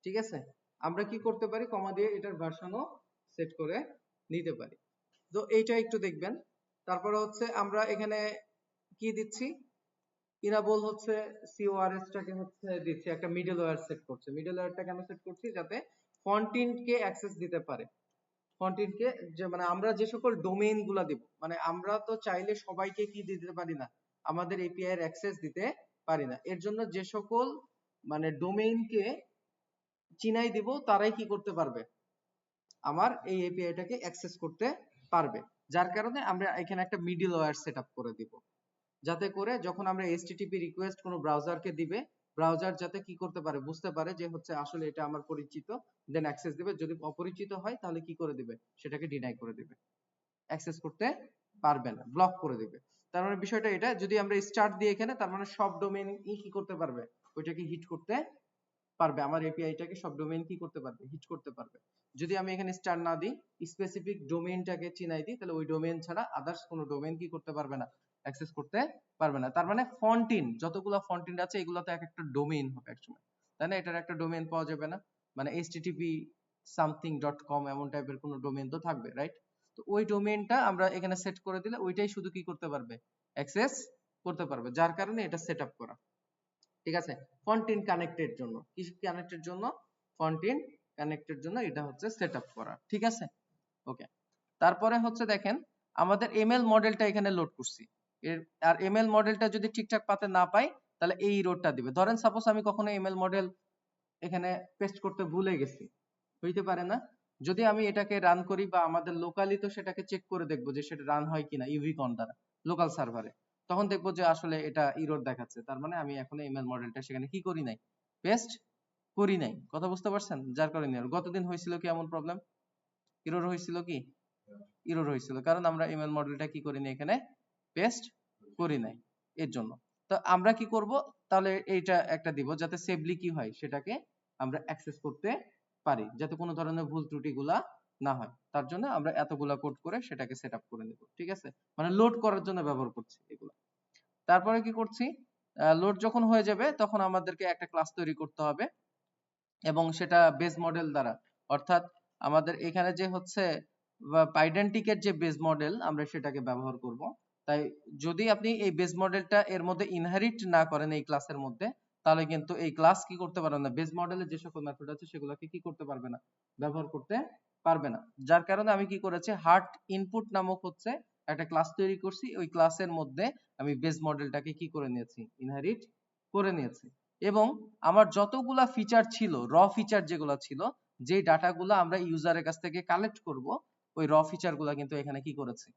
ঠিক আছে, আমরা কি করতে পারি, কমা দিয়ে এটার ভার্সনও সেট করে নিতে পারি। তো এইটা একটু দেখবেন। তারপরে হচ্ছে আমরা এখানে কি দিচ্ছি, ইনাবল হচ্ছে সিওআরএস টাকে হচ্ছে দিচ্ছি, একটা মিডল ওয়্যার সেট করছে। মিডল ওয়্যারটা কেন সেট করছি, যাতে ফন্টিনকে অ্যাক্সেস দিতে পারে। ফন্টিনকে, যে মানে আমরা যে সকল ডোমেইন গুলা দিব, মানে আমরা তো চাইলে সবাইকে কি দিতে পারি না, আমাদের এপিআই এর অ্যাক্সেস দিতে পারি না। এর জন্য যে সকল মানে ডোমেইনকে চিনাই দিব, তারাই কি করতে পারবে, আমার এই এপিআইটাকে অ্যাক্সেস করতে পারবে। যার কারণে আমরা এখানে একটা মিডল ওয়্যার সেটআপ করে দিব, যাতে করে যখন আমরা এইচটিটিপি রিকোয়েস্ট কোনো ব্রাউজারকে দিবে, ব্রাউজার যাতে কি করতে পারে, বুঝতে পারে যে হচ্ছে আসলে এটা আমার পরিচিত, দেন অ্যাক্সেস দিবে। যদি অপরিচিত হয় তাহলে কি করে দিবে, সেটাকে ডিনাই করে দিবে, অ্যাক্সেস করতে পারবে না, ব্লক করে দিবে। তার মানে বিষয়টা এটা, যদি আমরা স্টার্ট দিই এখানে, তার মানে সব ডোমেইন কি করতে পারবে, ওইটাকে হিট করতে পারবে, আমার এপিআইটাকে সব ডোমেইন কি করতে পারবে, হিট করতে পারবে। যদি আমি এখানে স্টার না দিই, স্পেসিফিক ডোমেইনটাকে চিনাই দিই, তাহলে ওই ডোমেইন ছাড়া আদার্স কোনো ডোমেইন কি করতে পারবে না, অ্যাক্সেস করতে পারবে না। তার মানে ফন্টিন, যতগুলো ফন্টিন আছে এগুলো তো এক একটা ডোমেইন হবে একসময়, তাই না? এটার একটা ডোমেইন পাওয়া যাবে না, মানে http something.com এমন টাইপের কোনো ডোমেইন তো থাকবে, রাইট? তো ওই ডোমেইনটা আমরা এখানে সেট করে দিলে ওইটাই শুধু কি করতে পারবে, অ্যাক্সেস করতে পারবে। যার কারণে এটা সেটআপ করা। ঠিক আছে, ফন্টিন কানেক্টের জন্য, কি কানেক্টের জন্য, ফন্টিন কানেক্টের জন্য এটা হচ্ছে সেটআপ করা। ঠিক আছে, ওকে। তারপরে হচ্ছে দেখেন আমাদের এমএল মডেলটা এখানে লোড করছি, এর আর এমএল মডেলটা যদি ঠিকঠাক পাতে না পাই, তাহলে এই রোডটা দিবে। ধরেন সাপোজ আমি কখনো এমএল মডেল এখানে পেস্ট করতে ভুলে গেছি, হইতে পারে না? যদি আমি এটাকে রান করি, বা আমাদের লোকালি তো সেটাকে চেক করে দেখবো যে সেটা রান হয় কিনা ইউভিকন দ্বারা লোকাল সার্ভারে, তখন দেখবো যে আসলে এটা ইরর দেখাচ্ছে। তার মানে আমি এখনো ইমেল মডেলটা সেখানে কি করি নাই, পেস্ট করি নাই। কথা বুঝতে পারছেন? যার কারণে গতদিন হয়েছিল কি এমন প্রবলেম, ইরর হয়েছিল কি, ইরর হয়েছিল কারণ আমরা ইমেল মডেলটা কি করিনি, এখানে পেস্ট করি নাই, এর জন্য। তো আমরা কি করব, তাহলে এইটা একটা দিব যাতে সেভলি কি হয়, সেটাকে আমরা অ্যাক্সেস করতে পারি, যাতে কোনো ধরনের ভুল ত্রুটিগুলা না হয়। তার জন্য আমরা এতগুলা কোড করে সেটাকে সেটআপ করে নেব। ঠিক আছে, মানে লোড করার জন্য ব্যবহার করছি এগুলো। তারপরে কি করছি, লোড যখন হয়ে যাবে তখন আমাদেরকে একটা ক্লাস তৈরি করতে হবে, এবং সেটা বেস মডেল দ্বারা, অর্থাৎ আমাদের এখানে যে হচ্ছে পাইডেন্টিকের যে বেস মডেল আমরা সেটাকে ব্যবহার করব। তাই যদি আপনি এই বেস মডেলটা এর মধ্যে ইনহেরিট না করেন এই ক্লাসের মধ্যে, তাহলে কিন্তু এই ক্লাস কি করতে পারবে না, বেস মডেলের যে সকল মেথড আছে সেগুলোকে কি করতে পারবে না, ব্যবহার করতে পারবে না। যার কারণে আমি কি করেছি, হার্ট ইনপুট নামক হচ্ছে একটা ক্লাস তৈরি করছি, ওই ক্লাসের মধ্যে আমি বেস মডেলটাকে কি করে নিয়েছি, ইনহেরিট করে নিয়েছি। এবং আমার যতগুলা ফিচার ছিল, র ফিচার যেগুলো ছিল, যে ডাটাগুলো আমরা ইউজারের কাছ থেকে কালেক্ট করব, ওই র ফিচার গুলা কিন্তু এখানে কি করেছে,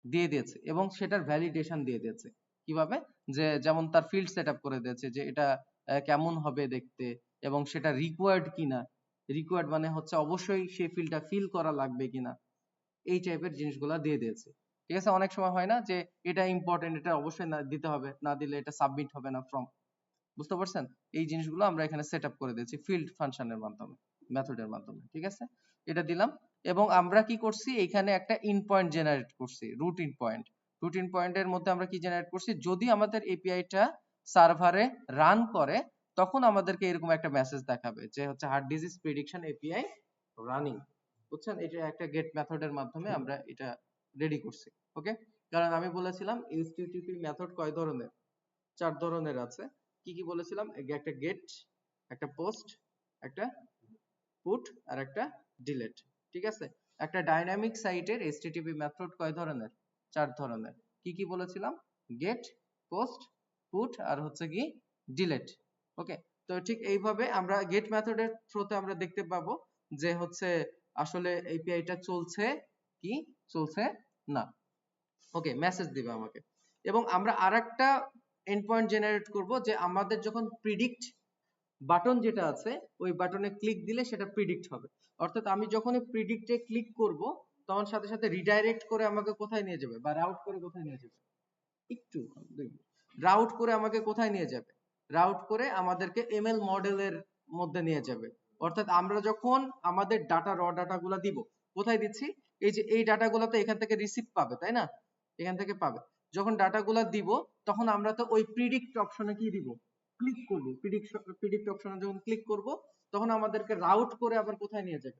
দিয়ে দিয়েছে, এবং সেটার ভ্যালিডেশন দিয়ে দিয়েছে। কিভাবে, যে যেমন তার ফিল্ড সেটআপ করে দিয়েছে যে এটা কেমন হবে দেখতে, এবং সেটা রিকোয়ার্ড কিনা, রিকোয়ার্ড মানে হচ্ছে অবশ্যই সেই ফিল্ডটা ফিল করা লাগবে কিনা, এই টাইপের জিনিসগুলো দিয়ে দিয়েছে। ঠিক আছে, অনেক সময় হয় না যে এটা ইম্পর্টেন্ট, এটা অবশ্যই না দিতে হবে, না দিলে এটা সাবমিট হবে না ফর্ম। বুঝতে পারছেন? এই জিনিসগুলো আমরা এখানে সেট আপ করে দিয়েছি ফিল্ড ফাংশনের মাধ্যমে, মেথডের মাধ্যমে। ঠিক আছে, এটা দিলাম। এবং আমরা কি করছি, এখানে একটা ইন পয়েন্ট জেনারেট করছি, রুট ইন পয়েন্ট। রুট ইন পয়েন্টের মধ্যে আমরা কি জেনারেট করছি, যদি আমাদের এপিআইটা সার্ভারে রান করে তখন আমাদেরকে এরকম একটা মেসেজ দেখাবে যে হচ্ছে hard disease prediction API running. বুঝছেন? এটা একটা গেট মেথডের মাধ্যমে আমরা এটা রেডি করছি। ওকে, কারণ আমি বলেছিলাম এইচটিটিপি মেথড কয় ধরনের, 4 ধরনের আছে। কি কি বলেছিলাম, একটা গেট, একটা পোস্ট, একটা পুট আর একটা ডিলেট। ঠিক আছে, একটা ডাইনামিক সাইটের এইচটিটিপি মেথড কয় ধরনের, 4 ধরনের। কি কি বলেছিলাম, গেট, পোস্ট, পুট আর হচ্ছে কি ডিলেট। ওকে, তো ঠিক এইভাবে আমরা গেট মেথডের থ্রুতে আমরা দেখতে পাবো যে হচ্ছে আসলে এপিআইটা চলছে কি চলছে না। ওকে, মেসেজ দিবে আমাকে। এবং আমরা আরেকটা এন্ড পয়েন্ট জেনারেট করব যে আমাদের যখন প্রিডিক্ট বাটন যেটা আছে ওই বাটনে ক্লিক দিলে সেটা প্রিডিক্ট হবে। অর্থাৎ আমি যখন প্রিডিক্টে ক্লিক করব তখন সাথে সাথে রিডাইরেক্ট করে আমাকে কোথায় নিয়ে যাবে, বা রাউট করে কোথায় নিয়ে যাবে, একটু রাউট করে আমাকে কোথায় নিয়ে যাবে, রাউট করে আমাদেরকে এমএল মডেলের মধ্যে নিয়ে যাবে। অর্থাৎ আমরা যখন আমাদের ডাটা র ডাটাগুলো দিব, কোথায় দিচ্ছি, এই যে এই ডাটাগুলো তো এখান থেকে রিসিভ পাবে, তাই না, এখান থেকে পাবে। যখন ডাটাগুলো দিব তখন আমরা তো ওই প্রিডিক্ট অপশনে কি দিব, ক্লিক করব। প্রিডিক্ট অপশনে যখন ক্লিক করব তখন আমাদেরকে রাউট করে আবার কোথায় নিয়ে যাবে,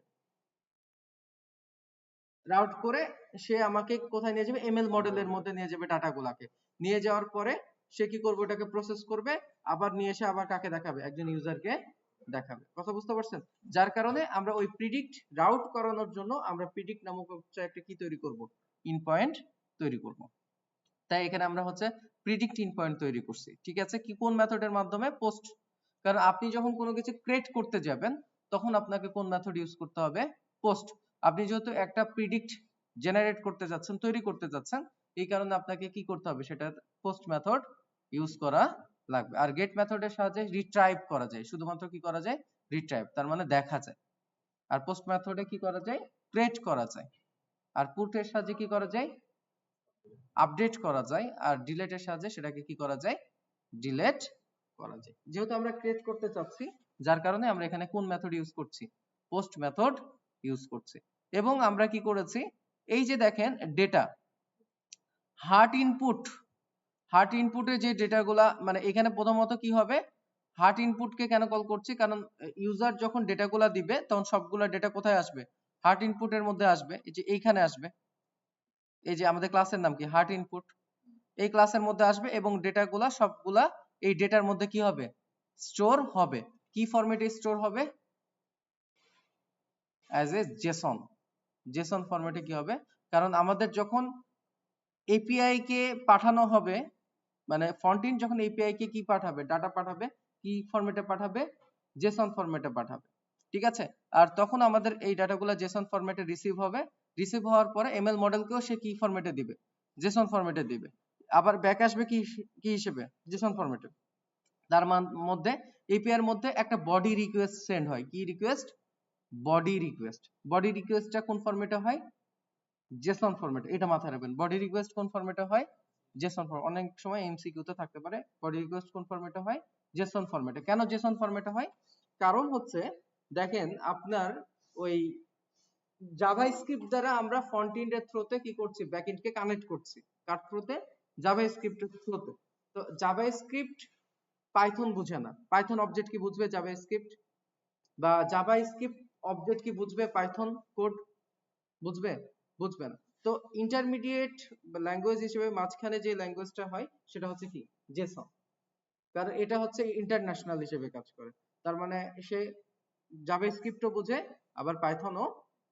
রাউট করে সে আমাকে কোথায় নিয়ে যাবে, এমএল মডেলের মধ্যে নিয়ে যাবে ডাটাগুলাকে। নিয়ে যাওয়ার পরে সে কি করবে, ওটাকে প্রসেস করবে, আবার নিয়ে এসে আবার কাকে দেখাবে, একজন ইউজারকে দেখাবে। কথা বুঝতে পারছেন? যার কারণে আমরা ওই প্রিডিক্ট রাউট করানোর জন্য আমরা প্রিডিক্ট নামক একটা কি তৈরি করব, ইন পয়েন্ট তৈরি করব। তাই এখানে আমরা হচ্ছে প্রিডিক্ট ইন পয়েন্ট তৈরি করছি। ঠিক আছে, কি কোন মেথডের মাধ্যমে, পোস্ট। কারণ আপনি যখন কোনো কিছু ক্রিয়েট করতে যাবেন তখন আপনাকে কোন মেথড ইউজ করতে হবে, পোস্ট। আপনি যেহেতু একটা প্রিডিক্ট জেনারেট করতে যাচ্ছেন, তৈরি করতে যাচ্ছেন, এই কারণে আপনাকে কি করতে হবে, সেটা পোস্ট মেথড ইউজ করা লাগবে। আর গেট মেথডের সাহায্যে রিট্রাইভ করা যায়, শুধুমাত্র কি করা যায়, রিট্রাইভ, তার মানে দেখা যায়। আর পোস্ট মেথডে কি করা যায়, ক্রিয়েট করা যায়। আর পুটের সাহায্যে কি করা যায়, আপডেট করা যায়। আর ডিলেটের সাহায্যে সেটাকে কি করা যায়, ডিলেট করা যায়। যেহেতু আমরা ক্রিয়েট করতে চাচ্ছি যার কারণে আমরা এখানে কোন মেথড ইউজ করছি, পোস্ট মেথড ইউজ করছি। এবং আমরা কি করেছি, এই যে দেখেন ডেটা হার্ট ইনপুট, হার্ট ইনপুটে যে ডেটাগুলা, মানে এখানে প্রথমত কি হবে, হার্ট ইনপুটকে কেন কল করছি, কারণ ইউজার যখন ডেটাগুলা দিবে তখন সবগুলা ডেটা কোথায় আসবে, হার্ট ইনপুটের মধ্যে আসবে, এই যে এইখানে আসবে। এই যে আমাদের ক্লাসের নাম কি, হার্ট ইনপুট। এই ক্লাসের মধ্যে আসবে এবং ডেটাগুলা সবগুলা এই ডেটার মধ্যে কি হবে, স্টোর হবে। কি ফরম্যাটে স্টোর হবে, অ্যাজ এ জেসন। জেসন ফরম্যাটে কি হবে, কারণ আমাদের যখন এপিআই কে পাঠানো হবে, মানে ফ্রন্ট-এন্ড যখন এপিআই কে কি পাঠাবে, ডাটা পাঠাবে, কি ফরম্যাটে পাঠাবে, জেসন ফরম্যাটে পাঠাবে। ঠিক আছে, আর তখন আমাদের এই ডাটাগুলো জেসন ফরম্যাটে রিসিভ হবে। রিসিভ হওয়ার পরে এমএল মডেলকেও সে কি ফরম্যাটে দিবে, জেসন ফরম্যাটে দিবে। আবার ব্যাক আসবে কি কি হিসেবে, জেসন ফরম্যাটে। তার মধ্যে এপিআই এর মধ্যে একটা বডি রিকোয়েস্ট সেন্ড হয়। কি রিকোয়েস্ট, বডি রিকোয়েস্ট। বডি রিকোয়েস্টটা কোন ফরম্যাটে হয়, জেসন ফরম্যাটে। এটা মাথায় রাখবেন, বডি রিকোয়েস্ট কোন ফরম্যাটে হয়, জেসন ফরম্যাট। অনেক সময় এমসিকিউ তে থাকতে পারে, বডি রিকোয়েস্ট কোন ফরম্যাটে হয়, জেসন ফরম্যাটে। কেন জেসন ফরম্যাটে হয়, কারণ হচ্ছে দেখেন আপনার ওই জাভাস্ক্রিপ্ট দ্বারা আমরা ফ্রন্ট এন্ড এর থ্রুতে কি করছি, ব্যাক এন্ড কে কানেক্ট করছি, কার থ্রুতে, জাভাস্ক্রিপ্টের থ্রুতে। তো জাভাস্ক্রিপ্ট পাইথন বুঝে না, পাইথন অবজেক্ট কি বুঝবে, জাভাস্ক্রিপ্ট, বা জাভাস্ক্রিপ্ট অবজেক্ট কি বুঝবে, পাইথন কোড বুঝবে, বুঝবে না। তো ইন্টারমিডিয়েট ল্যাঙ্গুয়েজ হিসেবে মাঝখানে যে ল্যাঙ্গুয়েজটা হয় সেটা হচ্ছে কি, জেসন। কারণ এটা হচ্ছে ইন্টারন্যাশনাল হিসেবে কাজ করে। তার মানে সে জাভাস্ক্রিপ্টও বুঝে আবার পাইথনও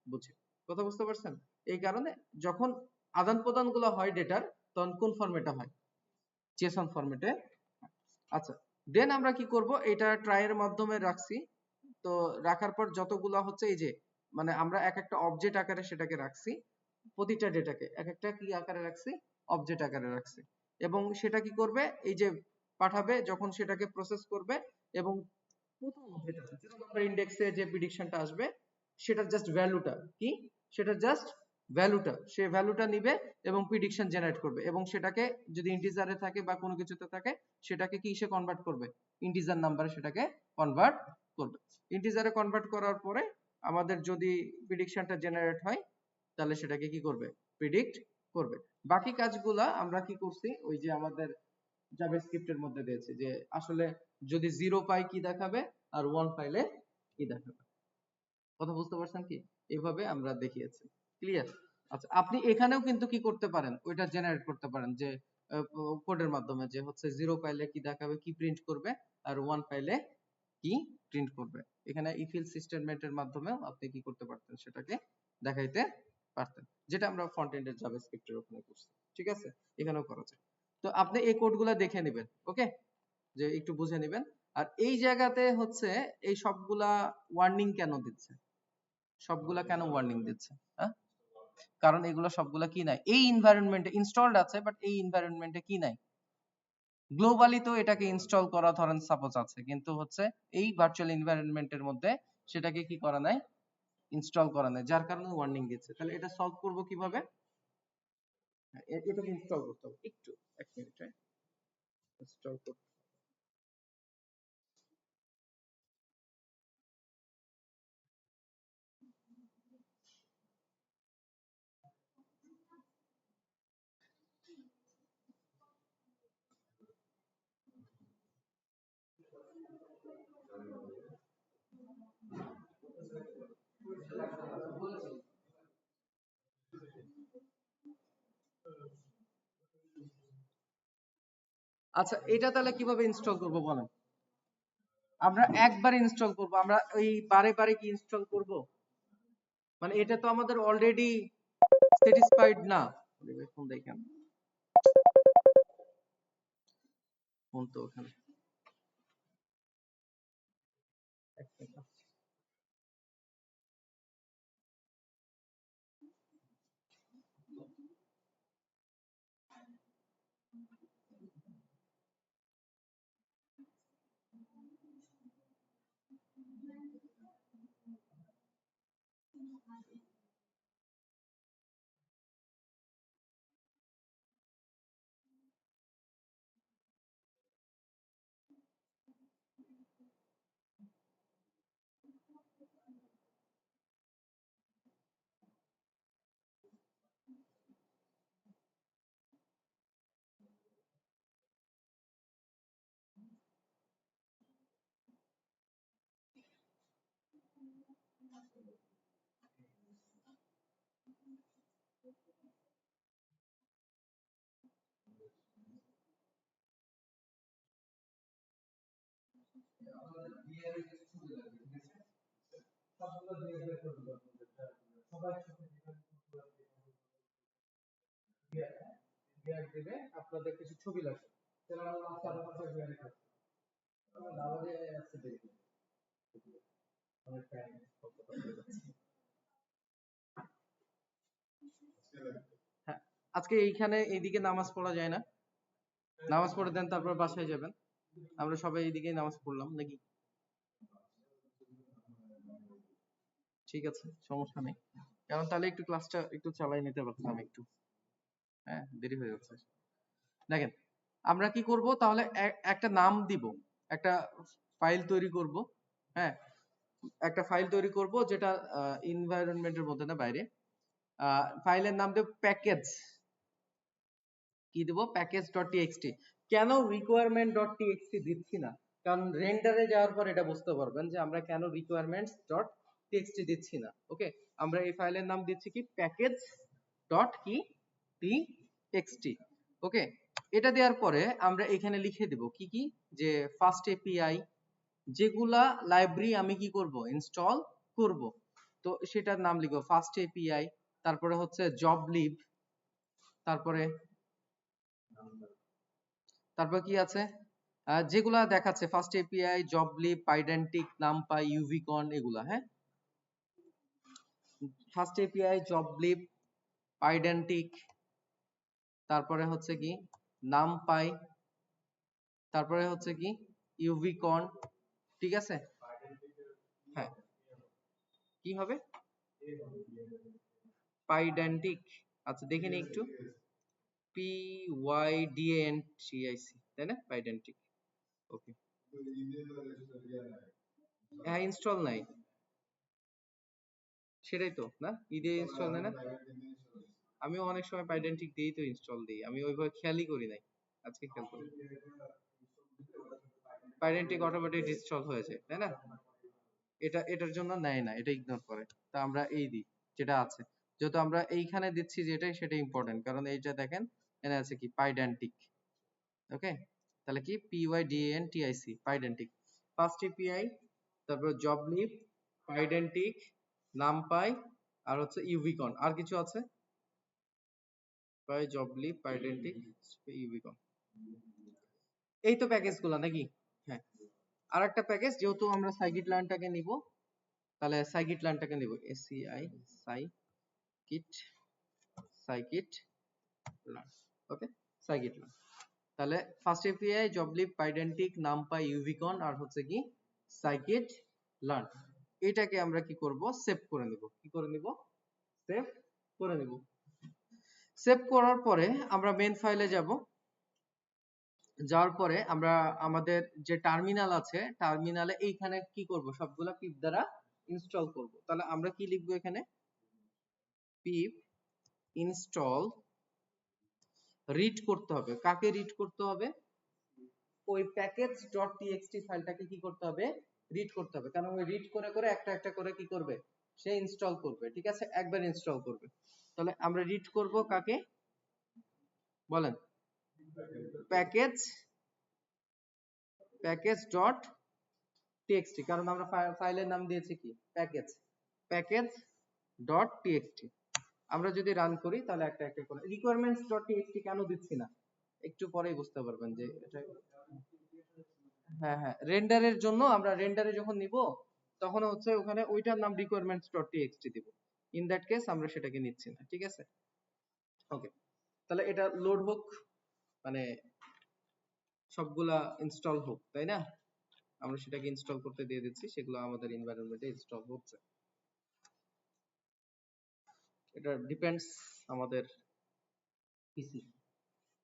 বুঝে। কথা বুঝতে পারছেন? এই কারণে যখন আদান প্রদান গুলো হয় ডেটার, তখন কোন ফরম্যাটে হয়, জেসন ফরম্যাটে। আচ্ছা, দেন আমরা কি করব, এটা ট্রাই এর মাধ্যমে রাখছি। তো রাখার পর যতগুলা হচ্ছে এই যে, মানে আমরা এক একটা অবজেক্ট আকারে সেটাকে রাখছি, প্রতিটা ডেটাকে এক একটা কি আকারে রাখছি, অবজেক্ট আকারে রাখছি। এবং সেটা কি করবে, এই যে পাঠাবে, যখন সেটাকে প্রসেস করবে এবং প্রথম যেটা 0 নাম্বার ইন্ডেক্সে যে প্রেডিকশনটা আসবে সেটার জাস্ট ভ্যালুটা কি, সেটার জাস্ট ভ্যালুটা, সে ভ্যালুটা নিবে এবং প্রেডিকশন জেনারেট করবে, এবং সেটাকে যদি ইন্টিজারে থাকে বা কোনো কিছুতে থাকে সেটাকে কি সে কনভার্ট করবে, ইন্টিজার নাম্বারে সেটাকে কনভার্ট করবে। ইন্টিজারে কনভার্ট করার পরে আমাদের যদি প্রেডিকশনটা জেনারেট হয় তাহলে সেটাকে কি করবে, প্রেডিক্ট করবে। বাকি কাজগুলা আমরা কি করছি, ওই যে আমাদের জাভাস্ক্রিপ্টের মধ্যে দিয়েছি যে আসলে যদি 0 পাই কি দেখাবে আর 1 পাইলে কি দেখাবে। কথা বুঝতে পারছেন কি? এইভাবে আমরা দেখিয়েছি। ক্লিয়ার? আচ্ছা, আপনি এখানেও কিন্তু কি করতে পারেন, ওইটা জেনারেট করতে পারেন যে কোডের মাধ্যমে, যে হচ্ছে 0 পাইলে কি দেখাবে, কি প্রিন্ট করবে, আর 1 পাইলে কি প্রিন্ট করবে। এখানে ইফ এলস স্টেটমেন্টের মাধ্যমেও আপনি কি করতে পারতেন, সেটাকে দেখাইতে পারতেন, যেটা আমরা ফ্রন্ট এন্ডের জাভাস্ক্রিপ্টের ওখানে করছি। ঠিক আছে? এখানেও করা যায়। তো আপনি এই কোডগুলো দেখে নেবেন, ওকে, যে একটু বুঝে নেবেন। আর এই জায়গাতে হচ্ছে এই সবগুলা ওয়ার্নিং কেন দিচ্ছে, সবগুলা কেন ওয়ার্নিং দিচ্ছে, হ্যাঁ? কারণ এগুলো সবগুলা কি নাই, এই এনভায়রনমেন্টে ইনস্টলড আছে, বাট এই এনভায়রনমেন্টে কি নাই, গ্লোবালি তো এটাকে ইনস্টল করা ধরেন সাপোজ আছে, কিন্তু হচ্ছে এই ভার্চুয়াল এনভায়রনমেন্টের মধ্যে সেটাকে কি করা নাই, ইনস্টল করা নাই, যার কারণে ওয়ার্নিং দিচ্ছে। তাহলে এটা সলভ করব কিভাবে? এটাকে ইনস্টল করতে হবে, একটু এক মিনিট, হ্যাঁ, ইনস্টল করতে। আচ্ছা, এটা তাহলে কিভাবে ইনস্টল করব বলেন? আমরা একবার ইনস্টল করব, আমরা ওই বারে বারে কি ইনস্টল করব? মানে এটা তো আমাদের অলরেডি স্যাটিসফাইড না। দেখুন, দেখেন ফোন তো ওখানে। এক সেকেন্ড। আপনাদের কিছু ছবি লাগবে। হ্যাঁ, আজকে এইখানে এইদিকে নামাজ পড়া যায় না? নামাজ পড়ে দেন, তারপর বাসায় যাবেন। আমরা সবাই এইদিকেই নামাজ পড়লাম নাকি? ঠিক আছে, সমস্যা নেই। কারণ তাহলে একটু ক্লাসটা একটু চালাই নিতে পারতাম একটু। হ্যাঁ, দেরি হয়ে যাচ্ছে। দেখেন, আমরা কি করব তাহলে, একটা নাম দিব, একটা ফাইল তৈরি করব। হ্যাঁ, একটা ফাইল তৈরি করব যেটা এনভায়রনমেন্টের মধ্যে না, বাইরে। ফাইলের নাম দেব প্যাকেজ। কি দেব? Package dot TXT. কেন রিকোয়ারমেন্ট ডট টিএক্সটি দিচ্ছি না, কারণ রেন্ডারে যাওয়ার পর এটা বুঝতে পারবেন যে আমরা কেন রিকোয়ারমেন্টস ডট টিএক্সটি দিচ্ছি না। ওকে, আমরা এই ফাইলের নাম দিচ্ছি কি, প্যাকেজ ডট কি টিএক্সটি। ওকে, এটা দেওয়ার পরে আমরা এখানে লিখে দেব কি কি, যে ফার্স্ট এপিআই, যেগুলা লাইব্রেরি আমি কি করব, ইনস্টল করব। তো সেটার নাম লিখব ফার্স্ট এপিআই। তারপরে হচ্ছে জব লিভ, তারপরে তারপর কি আছে, যেগুলা দেখাচ্ছে fast API, joblib, Pydantic, NumPy, Uvicorn, এগুলা। হ্যাঁ, fast API, joblib, Pydantic, তারপরে হচ্ছে কি নামপাই, তারপরে হচ্ছে কি ইউভিকন, ঠিক আছে? হ্যাঁ, কি হবে? পাইডেন্টিক। আচ্ছা দেখে নিই একটু। PYDANTIC, তাই না? পাইডেন্টিক। ওকে। হ্যাঁ, ইনস্টল নাই, সেটাই তো না, ইডে ইনস্টল নেই না। আমিও অনেক সময় পাইডেন্টিক দিয়েই তো ইনস্টল দিই, আমি ওইভাবে খেয়ালই করি নাই, আজকে খেয়াল করি। পাইডেন্টিক অটোমেটিক ইনস্টল হয়ে যায়, তাই না? এটার জন্য নেয় না, এটা ইগনোর করে। তা আমরা এই দিই যেটা আছে, যেহেতু আমরা এইখানে দিচ্ছি যেটাই, সেটা ইম্পর্টেন্ট, কারণ এইটা দেখেন এখানে আছে কি পাইডেন্টিক। ওকে, তাহলে কি PYDANTIC, পাইডেন্টিক। ফার্স্ট এপিআই, তারপর জবলিপ, পাইডেন্টিক, নামপাই, আর হচ্ছে ইউবিকন। আর কিছু আছে? পাই, জবলিপ, পাইডেন্টিক, ইউবিকন। এই তো প্যাকেজগুলো নাকি? হ্যাঁ, আর একটা প্যাকেজ, যেহেতু আমরা সাইকিট লার্নটাকে নিব, তাহলে সাইকিট লার্নটাকে নিব, SCI, সাইকিট, সাইকিট লার্ন। ওকে, সাইকিট লার্ন। তাহলে ফার্স্ট এপিআই, জবলিপ, পাইডেন্টিক, নামপাই, ইউবিকন, আর হচ্ছে কি সাইকিট লার্ন। এটাকে আমরা কি করব? সেভ করে নিব। কি করে নিব? সেভ করে নিব। সেভ করার পরে আমরা মেন ফাইলে যাব। যাওয়ার পরে আমরা আমাদের যে টার্মিনাল আছে, টার্মিনালে এইখানে কি করব? সবগুলা পিপ দ্বারা ইনস্টল করব। তাহলে আমরা কি লিখবো এখানে? পিপ ইনস্টল, রিড করতে হবে। কাকে রিড করতে হবে? ওই প্যাকেজ.txt ফাইলটাকে কি করতে হবে? রিড করতে হবে, কারণ ওই রিড করে করে একটা একটা করে কি করবে? সে ইনস্টল করবে, ঠিক আছে? একবার ইনস্টল করবে। তাহলে আমরা রিড করব কাকে? বলেন। প্যাকেজ, প্যাকেজ.txt, কারণ আমরা ফাইলের নাম দিয়েছি কি? প্যাকেজ, প্যাকেজ.txt। আমরা যদি রান করি তাহলে একটা একটা করে requirements.txt কেন দিচ্ছি না, একটু পরেই বুঝতে পারবেন যে এটা। হ্যাঁ হ্যাঁ, রেন্ডারের জন্য আমরা রেন্ডারে যখন নিব, তখন হচ্ছে ওখানে ওইটার নাম requirements.txt দিব। ইন দ্যাট কেস আমরা সেটাকে নিচ্ছি না, ঠিক আছে? ওকে, তাহলে এটা লোড হোক, মানে সবগুলা ইনস্টল হোক, তাই না? আমরা সেটাকে ইনস্টল করতে দিয়ে দিচ্ছি, সেগুলো আমাদের এনভায়রনমেন্টে ইনস্টল হচ্ছে। এটা ডিপেন্ডস আমাদের পিসি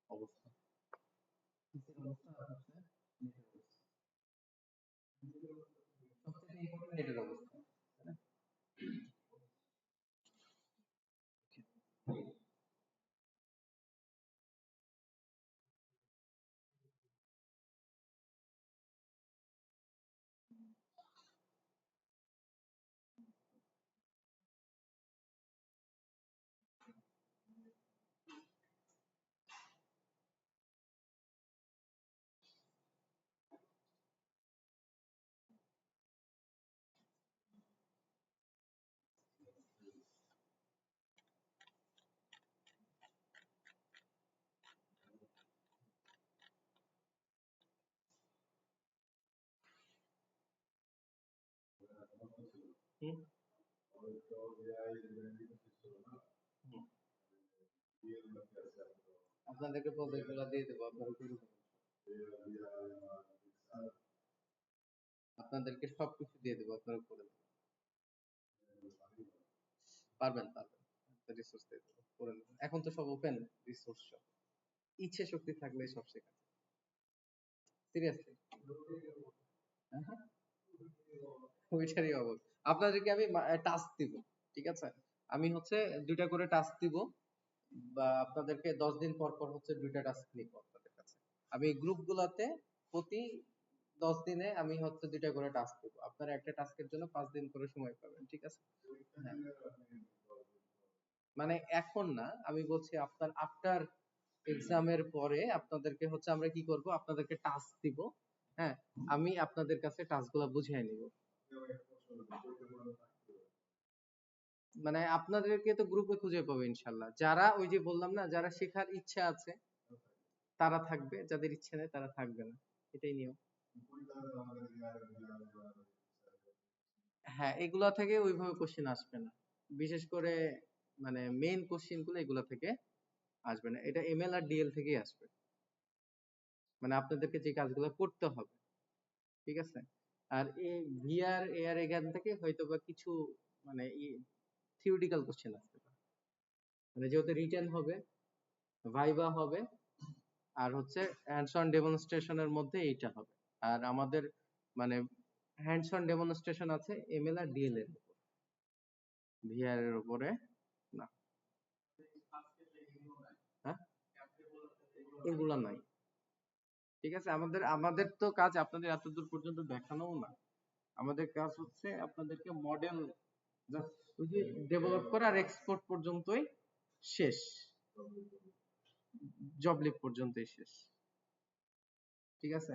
অবস্থা, পিসির অবস্থা হচ্ছে সবথেকে ইম্পর্টেন্ট এটার অবস্থা, তাই না? হুম, হুম। আপনাদেরকে প্রজেক্টগুলো দিয়ে দেবো, আপনারা করে দেবেন। আপনাদেরকে সবকিছু দিয়ে দেবো, আপনারা করে দেবেন। পারবেন, পারবেন। রিসোর্স দিয়ে দেবো, করে নেবেন। এখন তো সব ওপেন রিসোর্স, সব ইচ্ছে শক্তি থাকলে সব শেখা। সিরিয়াসলি, ওইটারই অভাব। আপনাদেরকে আমি টাস্ক দিব, ঠিক আছে? আমি হচ্ছে 2টা করে টাস্ক দিব, বা আপনাদেরকে 10 দিন পর পর হচ্ছে 2টা টাস্ক নিব আপনাদের কাছে। আমি গ্রুপ গুলাতে প্রতি 10 দিনে আমি হচ্ছে 2টা করে টাস্ক দিব। আপনারা একটা টাস্কের জন্য 5 দিন করে সময় পাবেন, ঠিক আছে? হ্যাঁ, মানে এখন না, আমি বলছি আপনার আফটার এক্সামের পরে আপনাদেরকে হচ্ছে আমরা কি করব? আপনাদেরকে টাস্ক দিব। হ্যাঁ, আমি আপনাদের কাছে টাস্কগুলো বুঝিয়ে নিব। মানে আপনাদেরকে তো গ্রুপে খুঁজে পাবো ইনশাল্লাহ। যারা ওই যে বললাম না, যারা শেখার ইচ্ছা আছে তারা থাকবে, যাদের ইচ্ছা নেই তারা থাকবে না, এটাই নিয়ম। হ্যাঁ, এগুলা থেকে ওইভাবে কোশ্চেন আসবে না, বিশেষ করে মানে মেইন কোশ্চেন গুলো এগুলা থেকে আসবে না। এটা এমএল আর ডিএল থেকেই আসবে, মানে আপনাদেরকে যে কাজগুলো করতে হবে, ঠিক আছে? আর ভিআর এআর এখান থেকে হয়তো বা কিছু মানে থিওরিটিক্যাল কোশ্চেন আসতে পারে, মানে যেহেতু রিটেন হবে, ভাইবা হবে, আর হচ্ছে হ্যান্ডস অন ডেমনস্ট্রেশনের মধ্যে এইটা হবে। আর আমাদের মানে হ্যান্ডস অন ডেমনস্ট্রেশন আছে এমএল আর ডিএল এর উপর, ভিআর এর উপরে না। হ্যাঁ, এগুলা নাই। ঠিক আছে, আমাদের আমাদের তো কাজ আপনাদের এতদূর পর্যন্ত দেখানোও না। আমাদের কাজ হচ্ছে আপনাদেরকে মডেল ডেভেলপ করা আর এক্সপোর্ট পর্যন্তই শেষ, জব লিভ পর্যন্তই শেষ। ঠিক আছে,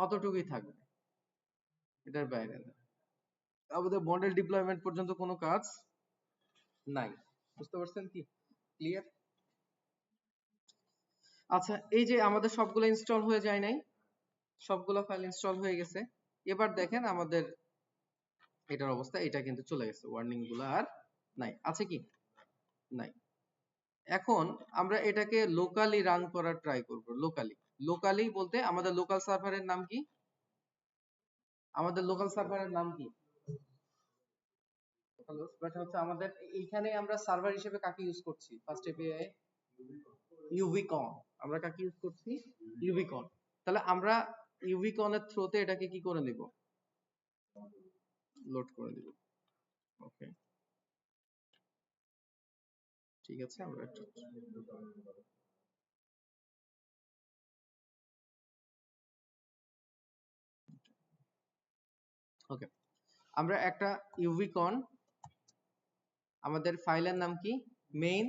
অতটুকুই থাকবে, এটার বাইরে না। আমাদের মডেল ডিপ্লয়মেন্ট পর্যন্ত কোনো কাজ নাই। বুঝতে পারছেন কি? ক্লিয়ার? আচ্ছা, এই যে আমাদের সবগুলো ইনস্টল হয়ে যায় নাই, সবগুলো ফাইল ইনস্টল হয়ে গেছে। এবার দেখেন আমাদের এটার অবস্থা, এটা কিন্তু চলে গেছে, ওয়ার্নিং গুলো আর নাই। আছে কি? নাই। এখন আমরা এটাকে লোকালি রান করার ট্রাই করব। লোকালি, লোকালি বলতে আমাদের লোকাল সার্ভারের নাম কি? আমাদের লোকাল সার্ভারের নাম কি? হচ্ছে আমাদের এইখানে আমরা সার্ভার হিসেবে কাকে ইউজ করছি? ফার্স্ট এপিআই ইউবিকন। আমরা কাকে ইউজ করছি? ইউবিকন। তাহলে আমরা ইউবিকন এর থ্রুতে এটাকে কি করে নিব? লোড করে দিব। ওকে, ঠিক আছে, আমরা একটা ওকে, আমরা একটা ইউবিকন, আমাদের ফাইলের নাম কি? মেইন,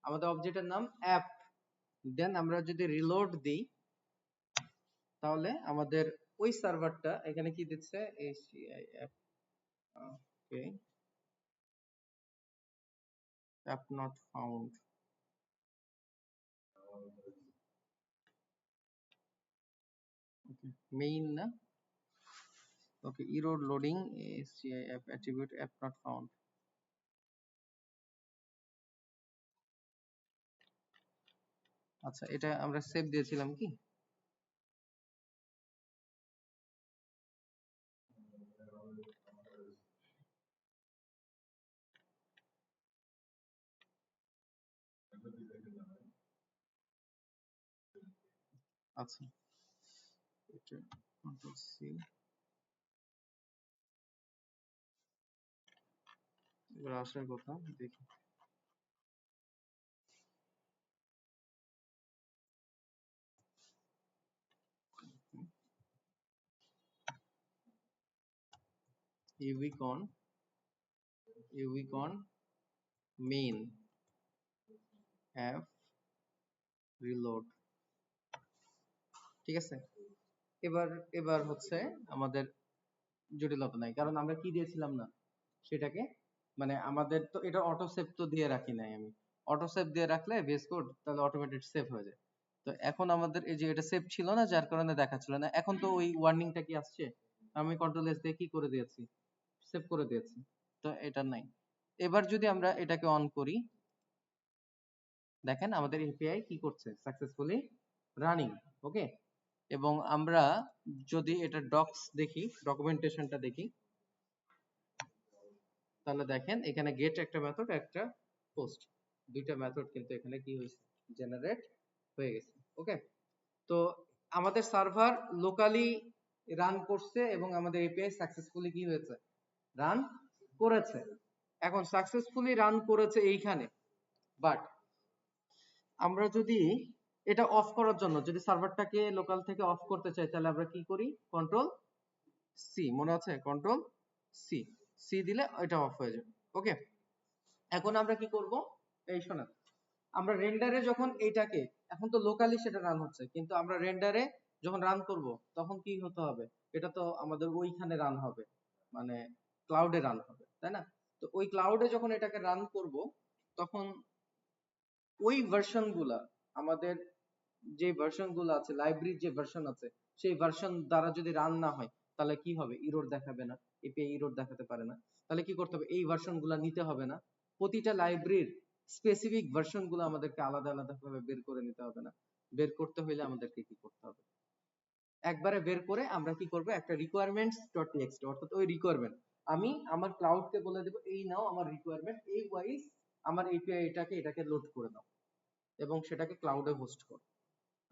আমাদের অবজেক্টের নাম অ্যাপ। দেন আমরা যদি রিলোড দিই তাহলে আমাদের ওই সার্ভারটা এখানে কি দিচ্ছে? ACIF, okay, app not found. Okay, main না, ওকে, error loading ACIF attribute app not found। আচ্ছা, এটা আমরা সেভ দিয়েছিলাম কি? আচ্ছা, এটা কন্ট্রোল সি, এবার আসার কথা দেখি। ইউবিকন মেইন অ্যাপ রিলোড, ঠিক আছে। এবার এবার হচ্ছে আমাদের জটিলতা নাই, কারণ আমরা কি দিয়েছিলাম না সেটাকে, মানে আমাদের তো এটা অটো সেভ তো দিয়ে রাখি নাই আমি। অটো সেভ দিয়ে রাখলে VS কোড তাহলে অটোমেটেড সেভ হয়ে যায়। তো এখন আমাদের এই যে এটা সেভ ছিল না, যার কারণে দেখাচ্ছিল না। এখন তো ওই ওয়ার্নিংটা কি আসছে? আমি কন্ট্রোল এস দিয়ে কি করে দিয়েছি? সেভ করে দিয়েছি। তো এটা নাই। এবার যদি আমরা এটাকে অন করি, দেখেন আমাদের এপিআই কি করছে? Successfully running. ওকে, এবং আমরা যদি এটা ডক্স দেখি, ডকুমেন্টেশনটা দেখি, তাহলে দেখেন এখানে গেট একটা মেথড, একটা পোস্ট, দুইটা মেথড কিন্তু এখানে কি হয়েছে? জেনারেট হয়ে গেছে। ওকে, তো আমাদের সার্ভার লোকালি রান করছে এবং আমাদের এপিআই সাকসেসফুলি কি হয়েছে? রান করেছে। এখন সাকসেসফুলি রান করেছে এইখানে, বাট আমরা যদি এটা অফ করার জন্য যদি সার্ভারটাকে লোকাল থেকে অফ করতে চাই, তাহলে আমরা কি করি? কন্ট্রোল সি, মনে আছে? কন্ট্রোল সি, সি দিলে এটা অফ হয়ে যাবে। ওকে, এখন আমরা কি করব? এই শোনেন, আমরা রেন্ডারে যখন এইটাকে, এখন তো লোকালি সেটা রান হচ্ছে, কিন্তু আমরা রেন্ডারে যখন রান করব তখন কি হতে হবে? এটা তো আমাদের ওইখানে রান হবে, মানে ক্লাউডে রান হবে, তাই না? তো ওই ক্লাউডে যখন এটাকে রান করব, তখন ওই ভার্সন গুলা, আমাদের যে ভার্সন গুলো আছে, লাইব্রেরির যে ভার্সন আছে, সেই ভার্সন দ্বারা যদি রান না হয় তাহলে কি হবে? ইরর দেখাবে না, এপিআই ইরর দেখাতে পারে না। তাহলে কি করতে হবে? এই ভার্সন গুলা নিতে হবে না, প্রতিটা লাইব্রেরির স্পেসিফিক ভার্সন গুলো আমাদেরকে আলাদা আলাদা ভাবে বের করে নিতে হবে না। বের করতে হইলে আমাদেরকে কি করতে হবে? একবারে বের করে আমরা কি করব, একটা requirements.txt, অর্থাৎ ওই রিকোয়ারমেন্ট আমি আমার ক্লাউডকে বলে দেব এই নাও আমার রিকোয়ারমেন্ট, এই ওয়াইজ আমার এপিআই এটাকে লোড করে দাও এবং সেটাকে ক্লাউডে হোস্ট করো।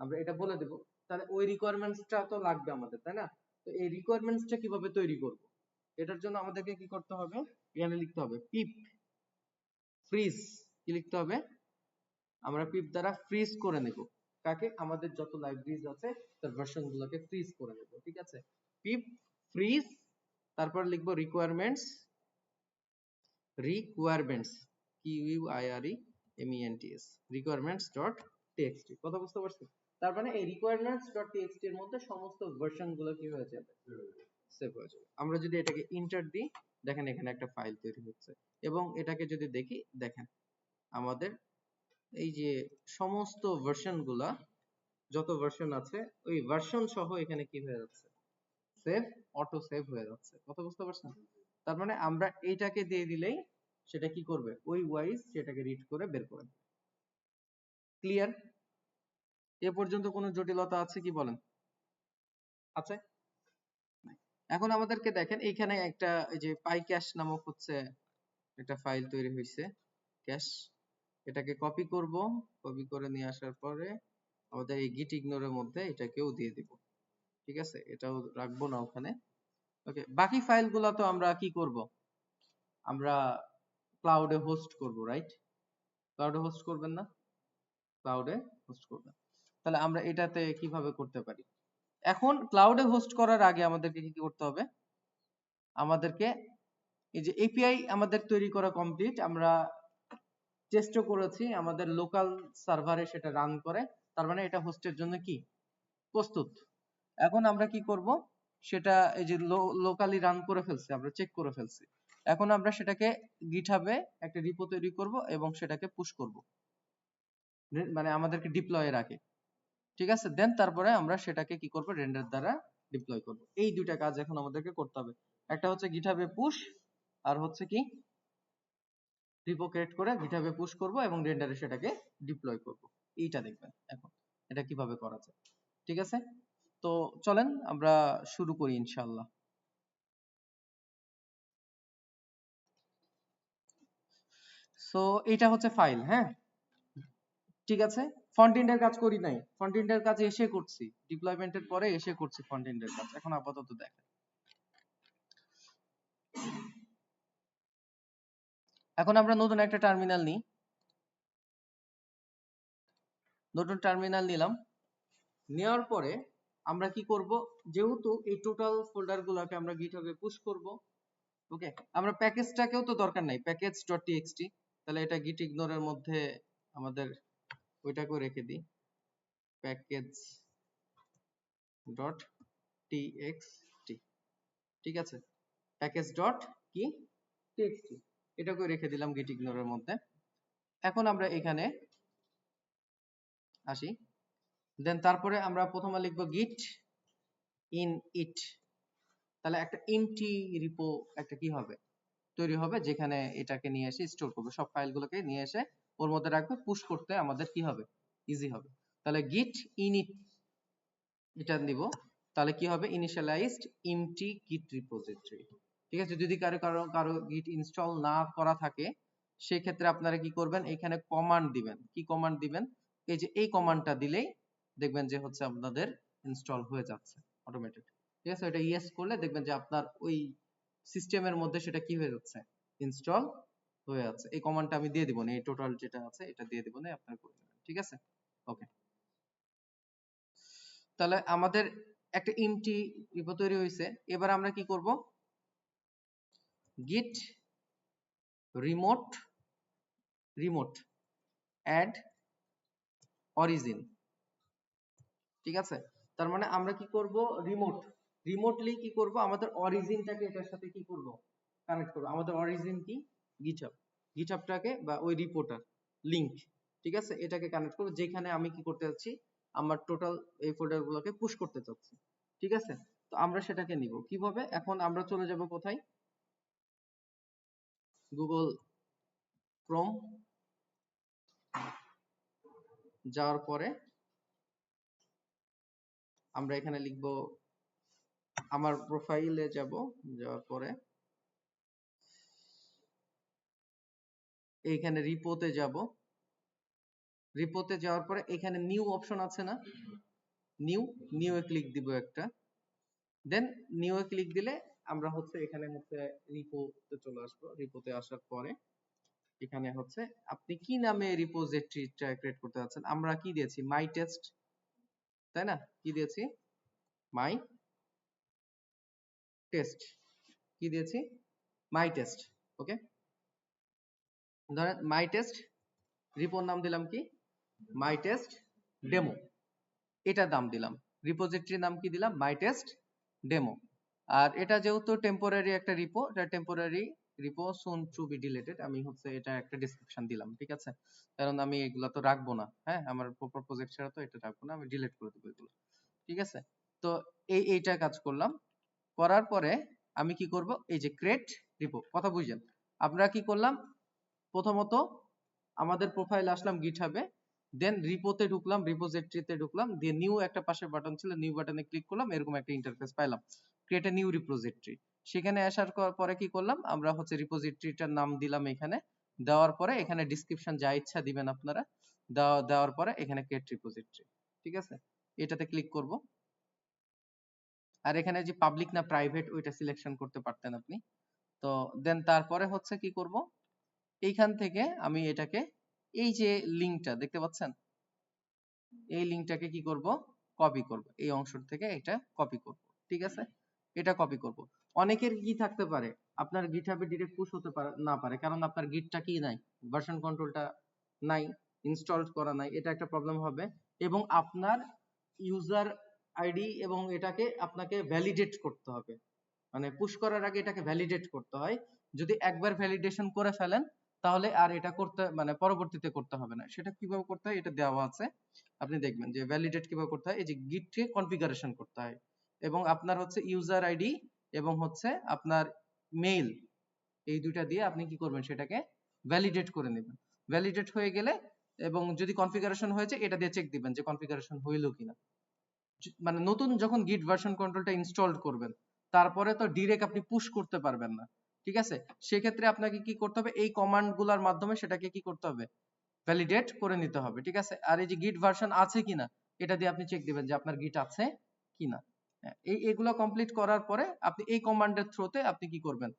আমরা এটা বলে দেব। তাহলে ওই রিকোয়ারমেন্টসটা তো লাগবে আমাদের, তাই না? তো এই রিকোয়ারমেন্টসটা কিভাবে তৈরি করব, এটার জন্য আমাদেরকে কি করতে হবে, এখানে লিখতে হবে পিপ ফ্রিজ। কি লিখতে হবে, আমরা পিপ দ্বারা ফ্রিজ করে নেব কাকে, আমাদের যত লাইব্রেরিজ আছে তার ভার্সন গুলোকে ফ্রিজ করে নেব। ঠিক আছে, পিপ ফ্রিজ, তারপর লিখবো requirements QUIREMENTS requirements dot TXT. কথা বুঝতে পারছো? তার মানে এই রিকোয়ারমেন্টস ডট টিএক্সটি এর মধ্যে সমস্ত ভার্সন গুলো কি হয়ে যাবে, সেভ হয়ে যাবে। আমরা যদি এটাকে ইন্টার দিই, দেখেন এখানে একটা ফাইল তৈরি হচ্ছে, এবং এটাকে যদি দেখি, দেখেন আমাদের এই যে সমস্ত ভার্সন গুলা, যত ভার্সন আছে ওই ভার্সন সহ এখানে কি হয়ে যাচ্ছে, সেভ, অটো সেভ হয়ে যাচ্ছে। কথা বুঝতে পারছেন? তার মানে আমরা এইটাকে দিয়ে দিলেই সেটা কি করবে, ওই ওয়াইজ সেটাকে রিড করে বের করে দেবে। ক্লিয়ার? এ পর্যন্ত কোনো জটিলতা আছে কি বলেন? আছে? এখন আমাদেরকে দেখেন এইখানে একটা এই যে পাই ক্যাশ নামক হচ্ছে একটা ফাইল তৈরি হয়েছে, ক্যাশ। এটাকে কপি করব, কপি করে নিয়ে আসার পরে আমাদের এই গিট ইগনোরের মধ্যে এটাকেও দিয়ে দিব। ঠিক আছে, এটাও রাখবো না ওখানে। ওকে, বাকি ফাইলগুলো তো আমরা কি করব, আমরা ক্লাউডে হোস্ট করব, রাইট? ক্লাউডে হোস্ট করবেন না? ক্লাউডে হোস্ট করবেন। তাহলে আমরা এটাতে কিভাবে করতে পারি? এখন ক্লাউডে হোস্ট করার আগে আমাদেরকে কি করতে হবে, আমাদেরকে এই যে এপিআই আমাদের তৈরি করা কমপ্লিট, আমরা টেস্টও করেছি, আমাদের লোকাল সার্ভারে সেটা রান করে, তার মানে এটা হোস্টের জন্য কি প্রস্তুত। এখন আমরা কি করব, সেটা এই যে লোকালি রান করে ফেলছি, আমরা চেক করে ফেলছি। এখন আমরা সেটাকে গিটহাবে একটা রিপো তৈরি করব এবং সেটাকে পুশ করব, মানে আমাদেরকে ডিপ্লয় এর আগে। ঠিক আছে, দেন তারপরে আমরা সেটাকে কি করব, রেন্ডার দ্বারা ডিপ্লয় করব। এই দুইটা কাজ এখন আমাদেরকে করতে হবে। একটা হচ্ছে গিটহাবে পুশ, আর হচ্ছে কি রিপো ক্রিয়েট করে গিটহাবে পুশ করব এবং রেন্ডারে সেটাকে ডিপ্লয় করব। এইটা দেখবেন এখন এটা কিভাবে করা যায়। ঠিক আছে, তো চলেন আমরা শুরু করি ইনশাআল্লাহ। সো এটা হচ্ছে ফাইল, হ্যাঁ ঠিক আছে। ফ্রন্ট এন্ডের কাজ করি নাই, ফ্রন্ট এন্ডের কাজ এসে করছি, ডিপ্লয়মেন্টের পরে এসে করছি ফ্রন্ট এন্ডের কাজ। এখন আপাতত দেখেন, এখন আমরা নতুন একটা টার্মিনাল নিই, নতুন টার্মিনাল নিলাম। নেওয়ার পরে আমরা কি করব, যেহেতু এই টোটাল ফোল্ডার গুলোকে আমরা গিটহাবে পুশ করব, ওকে, আমরা প্যাকেজটাকেও তো দরকার নাই, প্যাকেজ ডট টিএক্সটি, তাহলে এটা গিট ইগনোরের মধ্যে আমাদের ওইটাকেও রেখে দিই, প্যাকেজ ডট টিএক্সটি। ঠিক আছে, প্যাকেজ ডট কি টিএক্সটি, এটাকেও রেখে দিলাম গিট ইগনোরের মধ্যে। এখন আমরা এখানে আসি, দেন তারপরে আমরা প্রথমে লিখবো গিট ইন ইট। তাহলে একটা এমটি রিপো একটা কি হবে, তৈরি হবে, যেখানে এটাকে নিয়ে এসে স্টোর করবে, সব ফাইলগুলোকে নিয়ে এসে ওর মধ্যে রাখবে, পুশ করতে আমাদের কি হবে, ইজি হবে। তাহলে গিট ইনিট এটা নিব, তাহলে কি হবে, ইনিশিয়ালাইজড এমটি গিট রিপোজিটরি। ঠিক আছে, যদি কারো কারো কারো গিট ইনস্টল না করা থাকে, সেক্ষেত্রে আপনারা কি করবেন, এখানে কমান্ড দিবেন। কি কমান্ড দিবেন, এই যে এই কমান্ডটা দিলেই দেখবেন যে হচ্ছে আপনাদের ইনস্টল হয়ে যাচ্ছে অটোমেটেড। ঠিক আছে, এটা ইয়েস করলে দেখবেন যে আপনার ওই সিস্টেমের মধ্যে সেটা কি হয়ে যাচ্ছে, ইনস্টল হয়ে যাচ্ছে। এই কমান্ডটা আমি দিয়ে দিব না, এই টোটাল যেটা আছে এটা দিয়ে দিব না, আপনারা করে নেবেন। ঠিক আছে, ওকে। তাহলে আমাদের একটা এমটি রিপো তৈরি হয়েছে। এবার আমরা কি করব, গিট রিমোট অ্যাড অরিজিন। ঠিক আছে, তার মানে আমরা কি করব, রিমোটলি কি করব, আমাদের অরিজিনটাকে এটার সাথে কি করব, কানেক্ট করব। আমাদের অরিজিন কি, গিটহাবটাকে বা ওই রিপোর্টার লিংক, ঠিক আছে, এটাকে কানেক্ট করব, যেখানে আমি কি করতে যাচ্ছি, আমার টোটাল এই ফোল্ডারগুলোকে পুশ করতে চাচ্ছি। ঠিক আছে, তো আমরা সেটাকে নিব কিভাবে, এখন আমরা চলে যাব কোথায়, গুগল ক্রোম, যাওয়ার পরে আমরা এখানে লিখব আমার প্রোফাইলে যাওয়ার পরে এইখানে রিপোতে যাব, রিপোতে যাওয়ার পরে এখানে নিউ অপশন আছে না, নিউ এ ক্লিক দিব একটা, দেন নিউ এ ক্লিক দিলে আমরা হচ্ছে এখানে হচ্ছে রিপোতে চলে আসবো। রিপোতে আসার পরে এখানে হচ্ছে আপনি কি নামে রিপোজিটরিটা ক্রিয়েট করতে যাচ্ছেন, আমরা কি দিয়েছি মাই টেস্ট, তাই না, কি দিয়েছি মাই টেস্ট, কি দিয়েছি মাই টেস্ট। ওকে, ধরেন মাই টেস্ট, রিপোর নাম দিলাম কি মাই টেস্ট ডেমো, এটা নাম দিলাম। রিপোজিটরির নাম কি দিলাম মাই টেস্ট ডেমো। আর এটা যেহেতু টেম্পোরারি একটা রিপো, এটা temporary repo soon to be deleted, আমি হচ্ছে এটা একটা ডেসক্রিপশন দিলাম, ঠিক আছে, কারণ আমি এগুলা তো রাখবো না, হ্যাঁ আমার প্রপার প্রজেক্ট ছাড়া তো এটা রাখবো না, আমি ডিলিট করে দেবো এগুলো, ঠিক আছে। তো এইটা কাজ করলাম, করার পরে আমি কি করব, এই যে ক্রিয়েট রিপো, কথা বুঝছেন। আমরা কি করলাম, প্রথমত আমাদের প্রোফাইল আসলাম গিটহাবে, দেন রিপোতে ঢুকলাম, রিপোজিটরিতে ঢুকলাম, দিয়ে নিউ একটা পাশে বাটন ছিল, নিউ বাটনে ক্লিক করলাম, এরকম একটা ইন্টারফেস পাইলাম, ক্রিয়েট এ নিউ রিপোজিটরি। সেখানে আসার পরে কি করলাম, আমরা হচ্ছে রিপোজিটরিটার নাম দিলাম এখানে, দেওয়ার পরে এখানে ডেসক্রিপশন যা ইচ্ছা দিবেন আপনারা, দেওয়ার পরে এখানে ক্রিয়েট রিপোজিটরি, ঠিক আছে, এটাতে ক্লিক করব। আর এখানে যে পাবলিক না প্রাইভেট ওইটা সিলেকশন করতে পারতেন আপনি। তো দেন তারপরে হচ্ছে কি করব, এইখান থেকে আমি এটাকে, এই যে লিংকটা দেখতে পাচ্ছেন, এই লিংকটাকে কি করব, কপি করব, এই অংশ থেকে এটা কপি করব, ঠিক আছে, এটা কপি করব। অনেকের কি থাকতে পারে, আপনার গিটহাবে ডিরেক্ট পুশ হতে না পারে, কারণ আপনার গিটটা কি নাই, ভার্সন কন্ট্রোলটা নাই, ইনস্টল করা নাই, এটা একটা প্রবলেম হবে। এবং আপনার ইউজার আইডি এবং এটাকে আপনাকে ভ্যালিডেট করতে হবে, মানে পুশ করার আগে এটাকে ভ্যালিডেট করতে হয়। যদি একবার ভ্যালিডেশন করে ফেলেন তাহলে আর এটা করতে, মানে পরবর্তীতে করতে হবে না। সেটা কিভাবে করতে হয় এটা দেওয়া আছে, আপনি দেখবেন যে ভ্যালিডেট কিভাবে করতে হয়। এই যে গিটকে কনফিগারেশন করতে হয়, এবং আপনার হচ্ছে ইউজার আইডি এবং হচ্ছে আপনার মেইল, এই দুইটা দিয়ে আপনি কি করবেন, সেটাকে ভ্যালিডেট করে নেবেন। ভ্যালিডেট হয়ে গেলে এবং যদি কনফিগারেশন হয়েছে এটা দিয়ে চেক দিবেন যে কনফিগারেশন হইলো কিনা। মানে নতুন যখন গিট ভার্সন কন্ট্রোলটা ইনস্টল করবেন তারপরে তো ডিরেক্ট আপনি পুশ করতে পারবেন না, ঠিক আছে, সেক্ষেত্রে আপনাকে কি করতে হবে, এই কমান্ড গুলার মাধ্যমে সেটাকে কি করতে হবে, ভ্যালিডেট করে নিতে হবে, ঠিক আছে। আর এই যে গিট ভার্সন আছে কিনা এটা দিয়ে আপনি চেক দিবেন যে আপনার গিট আছে কিনা। হ্যাঁ, এগুলো কমপ্লিট করার পরে আপনি এই কমান্ডের থ্রুতে আপনি কি করবেন,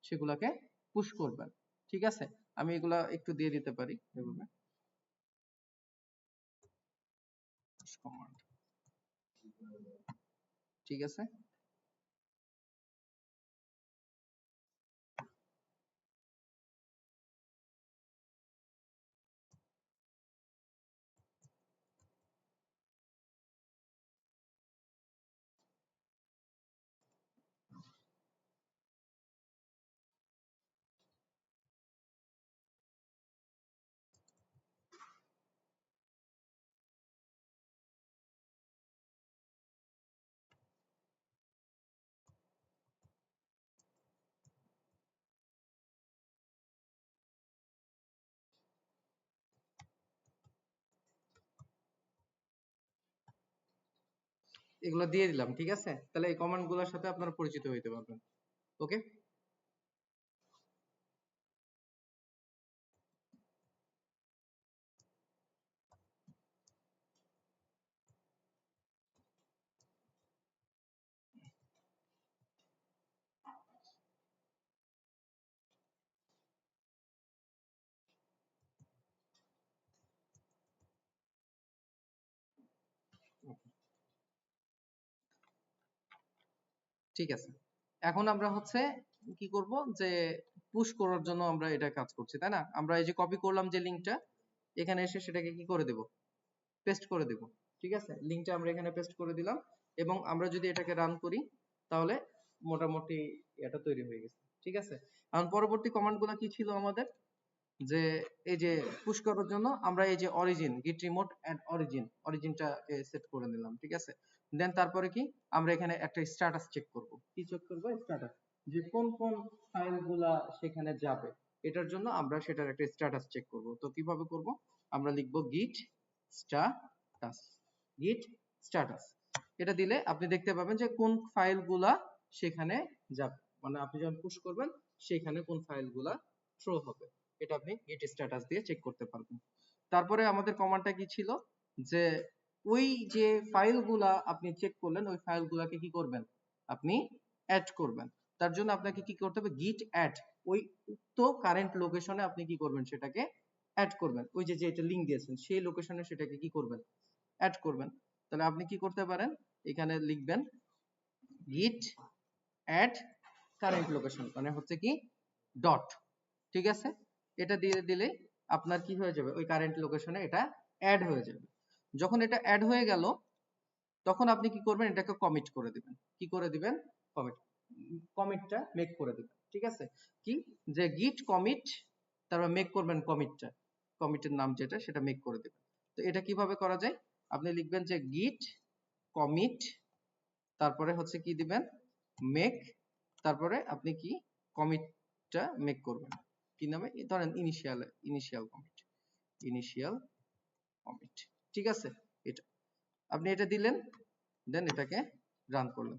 সেগুলোকে পুশ করবেন, ঠিক আছে। আমি এগুলা একটু দিয়ে দিতে পারি এভাবে, পুশ কমান্ড, ঠিক আছে। এগুলো দিয়ে দিলাম, ঠিক আছে, তাহলে এই কমান্ড গুলোর সাথে আপনারা পরিচিত হইতে পারবেন। ওকে, ঠিক আছে। এখন আমরা হচ্ছে কি করব, যে পুশ করার জন্য আমরা এটা কাজ করছি, তাই না। আমরা এই যে কপি করলাম যে লিংকটা, এখানে এসে সেটাকে কি করে দেব, পেস্ট করে দেব, ঠিক আছে। লিংকটা আমরা এখানে পেস্ট করে দিলাম, এবং আমরা যদি এটাকে রান করি তাহলে মোটামুটি এটা তৈরি হয়ে গেছে, ঠিক আছে। এখন পরবর্তী কমান্ড গুলো কি ছিল আমাদের, যে এই যে পুশ করার জন্য আমরা এই যে অরিজিন, গিট রিমোট এন্ড অরিজিনটা সেট করে নিলাম, ঠিক আছে। দেন তারপরে কি, আমরা এখানে একটা স্ট্যাটাস চেক করব, কি চেক করব, স্ট্যাটাস, যে কোন কোন ফাইলগুলা সেখানে যাবে, এটার জন্য আমরা সেটার একটা স্ট্যাটাস চেক করব। তো কিভাবে করব, আমরা লিখব গিট স্ট্যাটাস, গিট স্ট্যাটাস, এটা দিলে আপনি দেখতে পাবেন যে কোন ফাইলগুলা সেখানে যাবে, মানে আপনি যখন পুশ করবেন সেখানে কোন ফাইলগুলা থ্রো হবে, এটা আপনি গিট স্ট্যাটাস দিয়ে চেক করতে পারবেন। তারপরে আমাদের কমান্ডটা কি ছিল, যে ওই যে ফাইলগুলা আপনি চেক করলেন ওই ফাইলগুলাকে কি করবেন, আপনি অ্যাড করবেন। তার জন্য আপনাকে কি করতে হবে, গিট অ্যাড, ওই উক্ত কারেন্ট লোকেশনে আপনি কি করবেন, সেটাকে অ্যাড করবেন। ওই যে যেটা লিংক দিয়েছেন সেই লোকেশনে সেটাকে কি করবেন, অ্যাড করবেন। তাহলে আপনি কি করতে পারেন, এখানে লিখবেন git add current location, মানে হচ্ছে কি ডট, ঠিক আছে। এটা দিয়ে দিলে আপনার কি হয়ে যাবে, ওই কারেন্ট লোকেশনে এটা অ্যাড হয়ে যাবে। যখন এটা অ্যাড হয়ে গেল তখন আপনি কি করবেন, এটাকে কমিট করে দিবেন। কি করে দিবেন, কমিট, কমিটটা মেক করে দিবেন, ঠিক আছে। কি, যে গিট কমিট, তারপর মেক করবেন কমিটটা, কমিটের নাম যেটা সেটা মেক করে দিবেন। তো এটা কিভাবে করা যায়, আপনি লিখবেন যে গিট কমিট, তারপরে হচ্ছে কি দিবেন, মেক, তারপরে আপনি কি কমিটটা মেক করবেন, কি নামে, ধরেন ইনিশিয়াল কমিট, ইনিশিয়াল কমিট, ঠিক আছে। এটা আপনি এটা দিলেন, দেন এটাকে রান করলেন।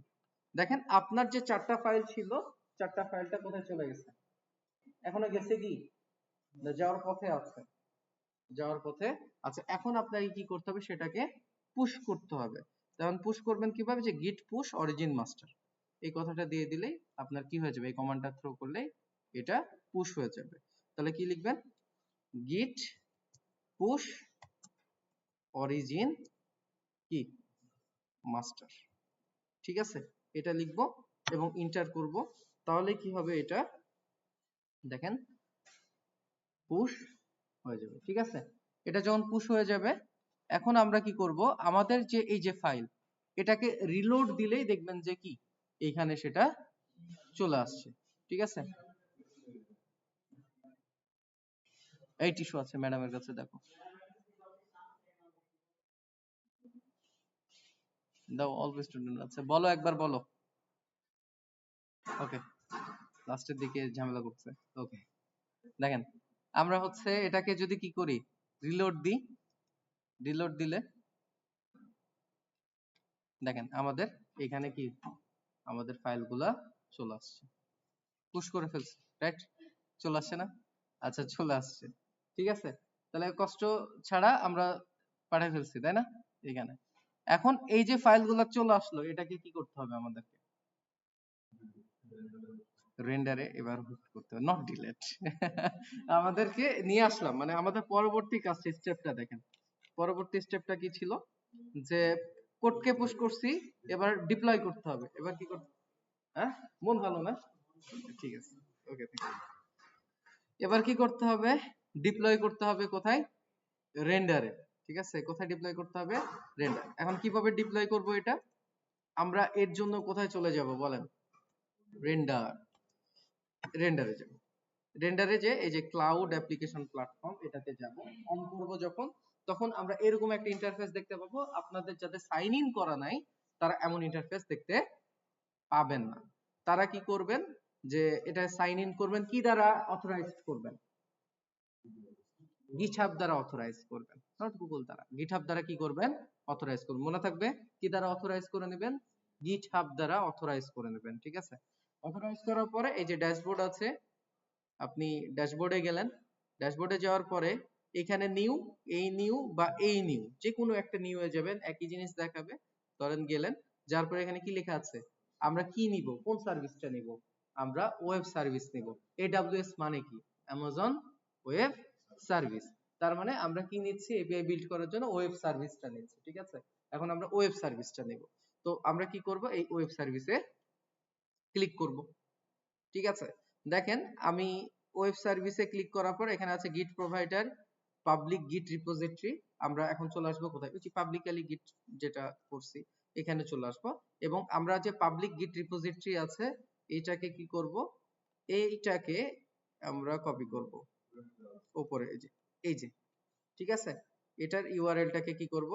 দেখেন আপনার যে 4টা ফাইল ছিল, 4টা ফাইলটা কোথায় চলে গেছে, এখনো গেছে কি, না যাওয়ার পথে আছে, যাওয়ার পথে। আচ্ছা, এখন আপনাকে কি করতে হবে, সেটাকে পুশ করতে হবে। তখন পুশ করবেন কিভাবে, যে গিট পুশ অরিজিন মাস্টার, এই কথাটা দিয়ে দিলেই আপনার কি হয়ে যাবে, এই কমান্ডটা থ্রো করলেই এটা পুশ হয়ে যাবে। তাহলে কি লিখবেন, গিট পুশ অরিজিন কি মাস্টার, ঠিক আছে। এটা লিখবো এবং ইন্টার করব, তাহলে কি হবে, এটা দেখেন পুশ হয়ে যাবে, ঠিক আছে। এটা যখন পুশ হয়ে যাবে, এখন আমরা কি করব, আমাদের যে এই যে ফাইল, এটাকে রিলোড দিলেই দেখবেন যে কি এইখানে সেটা চলে আসছে, ঠিক আছে। এই টিস্যু আছে ম্যাডামের কাছে, দেখো দাও, অল্প স্টুডেন্ট আছে, বলো একবার বলো। ওকে, লাস্টের দিকে ঝামেলা করছে। ওকে, দেখেন আমরা হচ্ছে এটাকে যদি কি করি, রিলোড দিই, রিলোড দিলে দেখেন আমাদের এখানে কি, আমাদের ফাইলগুলা চলে আসছে, পুশ করে ফেলছি, রাইট, চলে আসছে না, আচ্ছা চলে আসছে, ঠিক আছে। তাহলে কষ্ট ছাড়া আমরা পাঠিয়ে ফেলছি, তাই না, এখানে। এখন এই যে ফাইলগুলো চলে আসলো, এটাকে কি করতে হবে আমাদেরকে, রেন্ডারে এবার হুট করতে হবে, নট ডিলেট আমাদেরকে নিয়ে আসলাম, মানে আমাদের পরবর্তী কাজ স্টেপটা দেখেন। পরবর্তী স্টেপটা কি ছিল, যে কোডকে পুশ করছি, এবার ডিপ্লয় করতে হবে। এবার কি করতে, হ্যাঁ মন ভালো না, ঠিক আছে, ওকে। এবার কি করতে হবে, ডিপ্লয় করতে হবে কোথায়, রেন্ডারে, ঠিক আছে। কোথায় ডিপ্লয় করতে হবে, রেন্ডার। এখন কিভাবে ডিপ্লয় করব এটা, আমরা এর জন্য কোথায় চলে যাব বলেন, রেন্ডার, রেন্ডারে যাব। রেন্ডারে যে এই যে ক্লাউড অ্যাপ্লিকেশন প্ল্যাটফর্ম, এটাতে যাব, অন করব যখন, তখন আমরা এরকম একটা ইন্টারফেস দেখতে পাবো। আপনাদের যাদের সাইন ইন করা নাই তারা এমন ইন্টারফেস দেখতে পাবেন না। তারা কি করবেন, যে এটা সাইন ইন করবেন কি দ্বারা, অথরাইজ করবেন, গিটহাব দ্বারা অথরাইজ করবেন, নট গুগল দ্বারা, গিটহাব দ্বারা কি করবেন, অথরাইজ করবেন। মনে থাকবে কি দ্বারা অথরাইজ করে নেবেন, গিটহাব দ্বারা অথরাইজ করে নেবেন, ঠিক আছে। অথরাইজ করার পরে এই যে ড্যাশবোর্ড আছে, আপনি ড্যাশবোর্ডে গেলেন, ড্যাশবোর্ডে যাওয়ার পরে এখানে নিউ, এই নিউ বা এই নিউ, যে কোনো একটা নিউ এ যাবেন, একই জিনিস দেখাবে। ধরেন গেলেন, যার পরে এখানে কি লেখা আছে, আমরা কি নিব, কোন সার্ভিসটা নিব, আমরা ওয়েব সার্ভিস নিব। এডব্লিউএস মানে কি, অ্যামাজন ওয়েব সার্ভিস, তার মানে আমরা কি নিচ্ছি, এপিআই বিল্ড করার জন্য ওয়েব সার্ভিসটা নিচ্ছি, ঠিক আছে। এখন আমরা ওয়েব সার্ভিসটা নেব, তো আমরা কি করব, এই ওয়েব সার্ভিসে ক্লিক করব, ঠিক আছে। দেখেন আমি ওয়েব সার্ভিসে ক্লিক করার পর এখানে আছে গিট প্রোভাইডার, পাবলিক গিট রিপোজিটরি। আমরা এখন চলে আসবো কোথায়, ওই যে পাবলিকালি গিট যেটা করছি এখানে চলে আসবো, এবং আমরা যে পাবলিক গিট রিপোজিটরি আছে এইটাকে কি করব, এইটাকে আমরা কপি করব উপরে, এই যে ঠিক আছে। এটার ইউআরএলটাকে কি করব,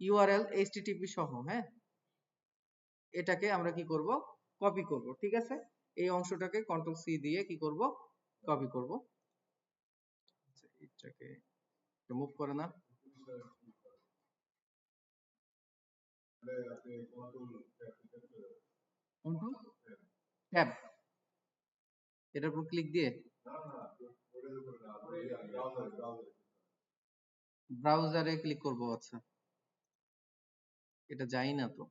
ইউআরএল এইচটিটিপি সহ, হ্যাঁ, এটাকে আমরা কি করব, কপি করব, ঠিক আছে। এই অংশটাকে কন্ট্রোল সি দিয়ে কি করব, কপি করব। আচ্ছা, এটাকে মুভ করে না, কন্ট্রোল ট্যাব, এটার উপর ক্লিক দিয়ে ব্রাউজারে ক্লিক করব। আচ্ছা, এটা যাই না তো।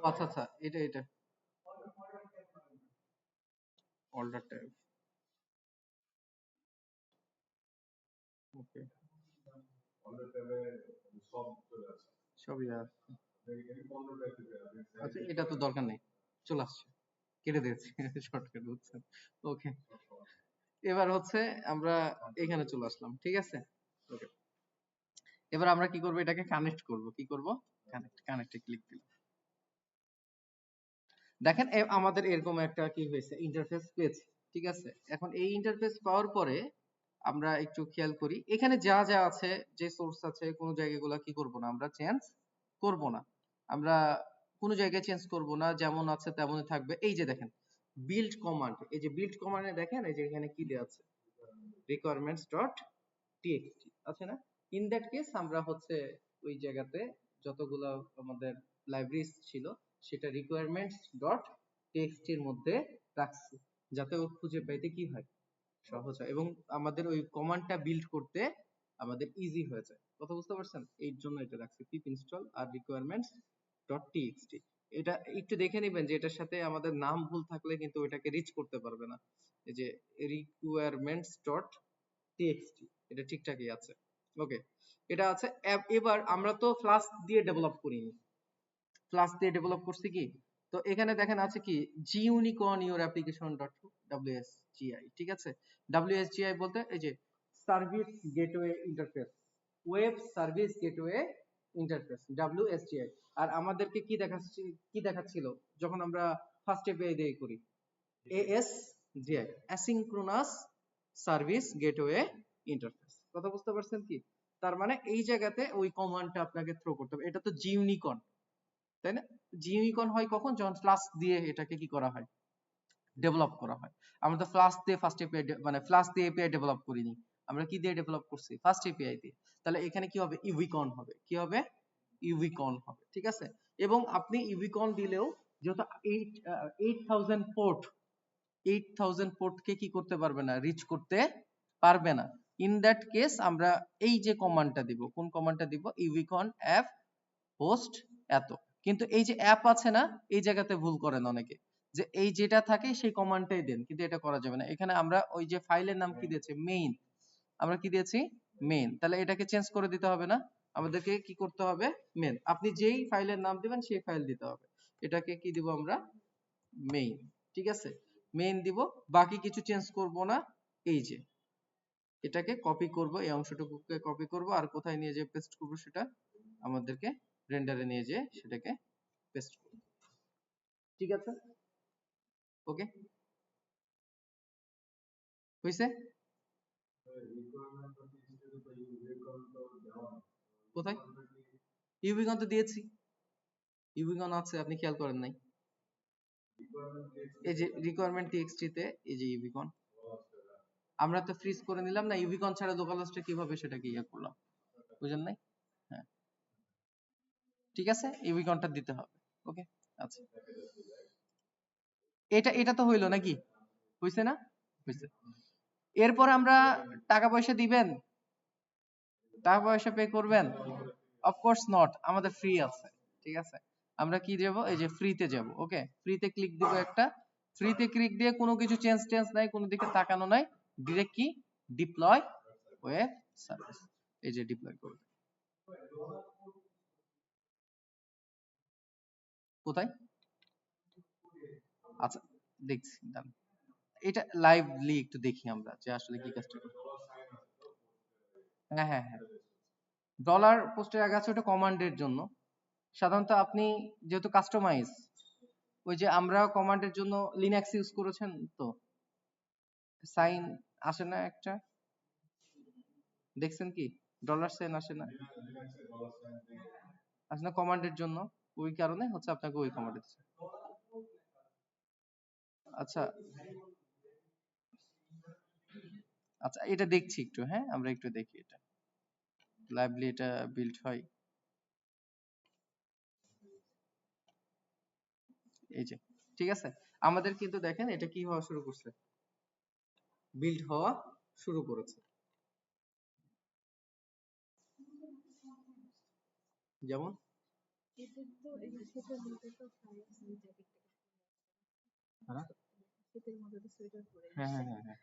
আচ্ছা আচ্ছা, এটা অল্টার ট্যাব। ওকে, সবই আছে। আচ্ছা, এটা তো দরকার নেই, চলে আসছে, কেটে দিয়েছি শর্টকাট বুঝছেন। ওকে, এবার হচ্ছে আমরা এখানে চলে আসলাম, ঠিক আছে। ওকে, এবার আমরা কি করব, এটাকে কানেক্ট করব। কি করব? কানেক্টে ক্লিক দিলাম। দেখেন আমাদের এরকম একটা কি হয়েছে, ইন্টারফেস পেয়েছি, ঠিক আছে। এখন এই ইন্টারফেস পাওয়ার পরে আমরা একটু খেয়াল করি, এখানে যা যা আছে, যে সোর্স আছে, কোন জায়গাগুলো কি করব না, আমরা চেঞ্জ করব না। আমরা কোন জায়গায় চেঞ্জ করব না, যেমন আছে তেমনই থাকবে। এই যে দেখেন বিল্ড কমান্ড, এই যে বিল্ড কমান্ডে দেখেন এই যে এখানে কি দেওয়া আছে, requirements ডট txt আছে না। ইন দ্যাট কেস আমরা হচ্ছে ওই জায়গাতে যতগুলো আমাদের লাইব্রেরিজ ছিল সেটা requirements ডট txt এর মধ্যে রাখছি, যাতে ও খুঁজে পাইতে কি হয়, সহজ হয়, এবং আমাদের ওই কমান্ডটা বিল্ড করতে আমাদের ইজি হয়ে যায়। কথা বুঝতে পারছেন? এই জন্য এটা রাখছি pip install আর requirements ডট txt। এটা একটু দেখে নেবেন যে এটার সাথে আমাদের নাম ভুল থাকলে কিন্তু ওইটাকে রিচ করতে পারবে না। এই যে requirements ডট txt, এটা ঠিকঠাকই আছে। ওকে, এটা আছে। এবার আমরা তো ফ্লাস্ক দিয়ে ডেভেলপ করিনি, ফ্লাস্ক দিয়ে ডেভেলপ করছি কি, তো এখানে দেখেন আছে কি gunicorn your application dot wsgi, ঠিক আছে। wsgi বলতে এই যে service gateway interface, web service gateway interface, wsgi। আর আমাদেরকে কি দেখাচ্ছিল যখন আমরা ফার্স্ট এপিআই দিয়ে করি, ASGI, asynchronous service gateway interface. কথা বুঝতে পারছেন কি? তার মানে এই জায়গাতে ওই কমান্ডটা আপনাকে থ্রো করতে হবে। এটা তো জিউনিকর্ন, তাই না? জিউনিকর্ন হয় কখন, যখন ফ্লাস্ক দিয়ে এটাকে কি করা হয়, ডেভেলপ করা হয়। আমরা তো ফ্লাস্ক দিয়ে ফার্স্ট এপিআই মানে ফ্লাস্ক দিয়ে এপিআই ডেভেলপ করিনি, আমরা কি দিয়ে ডেভেলপ করছি, ফার্স্ট এপিআই দিয়ে। তাহলে এখানে কি হবে, ইউবিকর্ন হবে। কি হবে? ইউবিকর্ন হবে, ঠিক আছে। এবং আপনি ইউবিকর্ন দিলেও যেহেতু 8000 পোর্ট, 8000 পোর্টকে কি করতে পারবে না, রিচ করতে পারবে না। ইন দ্যাট কেস আমরা এই যে কমান্ডটা দিব, কোন কমান্ডটা দিব, ইউবিকর্ন অ্যাপ হোস্ট এত। কিন্তু এই যে অ্যাপ আছে না, এই জায়গাতে ভুল করেন অনেকে, যে এই যেটা থাকে সেই কমান্ডটাই দেন, কিন্তু এটা করা যাবে না। এখানে আমরা ওই যে ফাইলের নাম কি দিয়েছি, মেইন, আমরা কি দিয়েছি, মেইন। তাহলে এটাকে চেঞ্জ করে দিতে হবে না, আমাদেরকে কি করতে হবে, মেইন। আপনি যেই ফাইলের নাম দিবেন সেই ফাইল দিতে হবে। এটাকে কি দিব আমরা, মেইন, ঠিক আছে। মেইন দিব, বাকি কিছু চেঞ্জ করব না। এই যে এটাকে কপি করব, এই অংশটুকুকে কপি করব, আর কোথায় নিয়ে যেয়ে পেস্ট করব, সেটা আমাদেরকে রেন্ডারে নিয়ে যেয়ে সেটাকে পেস্ট করব, ঠিক আছে। ওকে, হইছে? কোথায় ইউবিকন তো দিয়েছি, ইউবিকন আছে, আপনি খেয়াল করেন নাই। এই যে রিকোয়ারমেন্ট টিএক্সটি তে এই যে ইউবিকন, আমরা তো ফ্রিজ করে নিলাম না, ইউবিকন ছাড়া লোকাল হোস্টে কিভাবে সেটাকে ইয়ে করলাম, বুঝেন নাই? হ্যাঁ, ঠিক আছে, ইউবিকনটা দিতে হবে। ওকে, আচ্ছা, এটা এটা তো হইলো নাকি, হইছে না? হইছে। এরপর আমরা টাকা পয়সা দিবেন, টাকা পয়সা পে করবেন? অফকোর্স নট, আমাদের ফ্রি আছে, ঠিক আছে। আমরা কি দেব, এই যে ফ্রিতে যাব। ওকে, ফ্রিতে ক্লিক দিব একটা, ফ্রিতে ক্লিক দিয়ে কোনো কিছু চেঞ্জ টেঞ্জ নাই, কোনো দিকে তাকানো নাই, ডিরেক্ট কি ডিপ্লয় ওয়েব সার্ভিস, এই যে ডিপ্লয় করবে। কোথায়? আচ্ছা, দেখছি দাঁড়ান। এটা লাইভলি একটু দেখি আমরা যে আসলে কি কাজটা করছে। হ্যাঁ হ্যাঁ হ্যাঁ, ডলার পোস্টের আগে আছে, ওটা কমান্ডের জন্য। সাধারণত আপনি যেহেতু কাস্টমাইজ, ওই যে আমরা কমান্ডের জন্য লিনাক্স ইউজ করেছেন তো, সাইন আসে না একটা, দেখছেন কি, ডলার সাইন আসে না, আসে না কমান্ডের জন্য, ওই কারণে হচ্ছে আপনাকে ওই কমান্ড দিচ্ছে। আচ্ছা আচ্ছা, এটা দেখছি একটু, হ্যাঁ আমরা একটু দেখি এটা। লাইভলি এটা বিল্ড হয়। এই যে ঠিক আছে, আমাদের কিন্তু দেখেন এটা কি হওয়া শুরু করছে, বিল্ড হওয়া শুরু করেছে। যেমন হ্যাঁ হ্যাঁ হ্যাঁ হ্যাঁ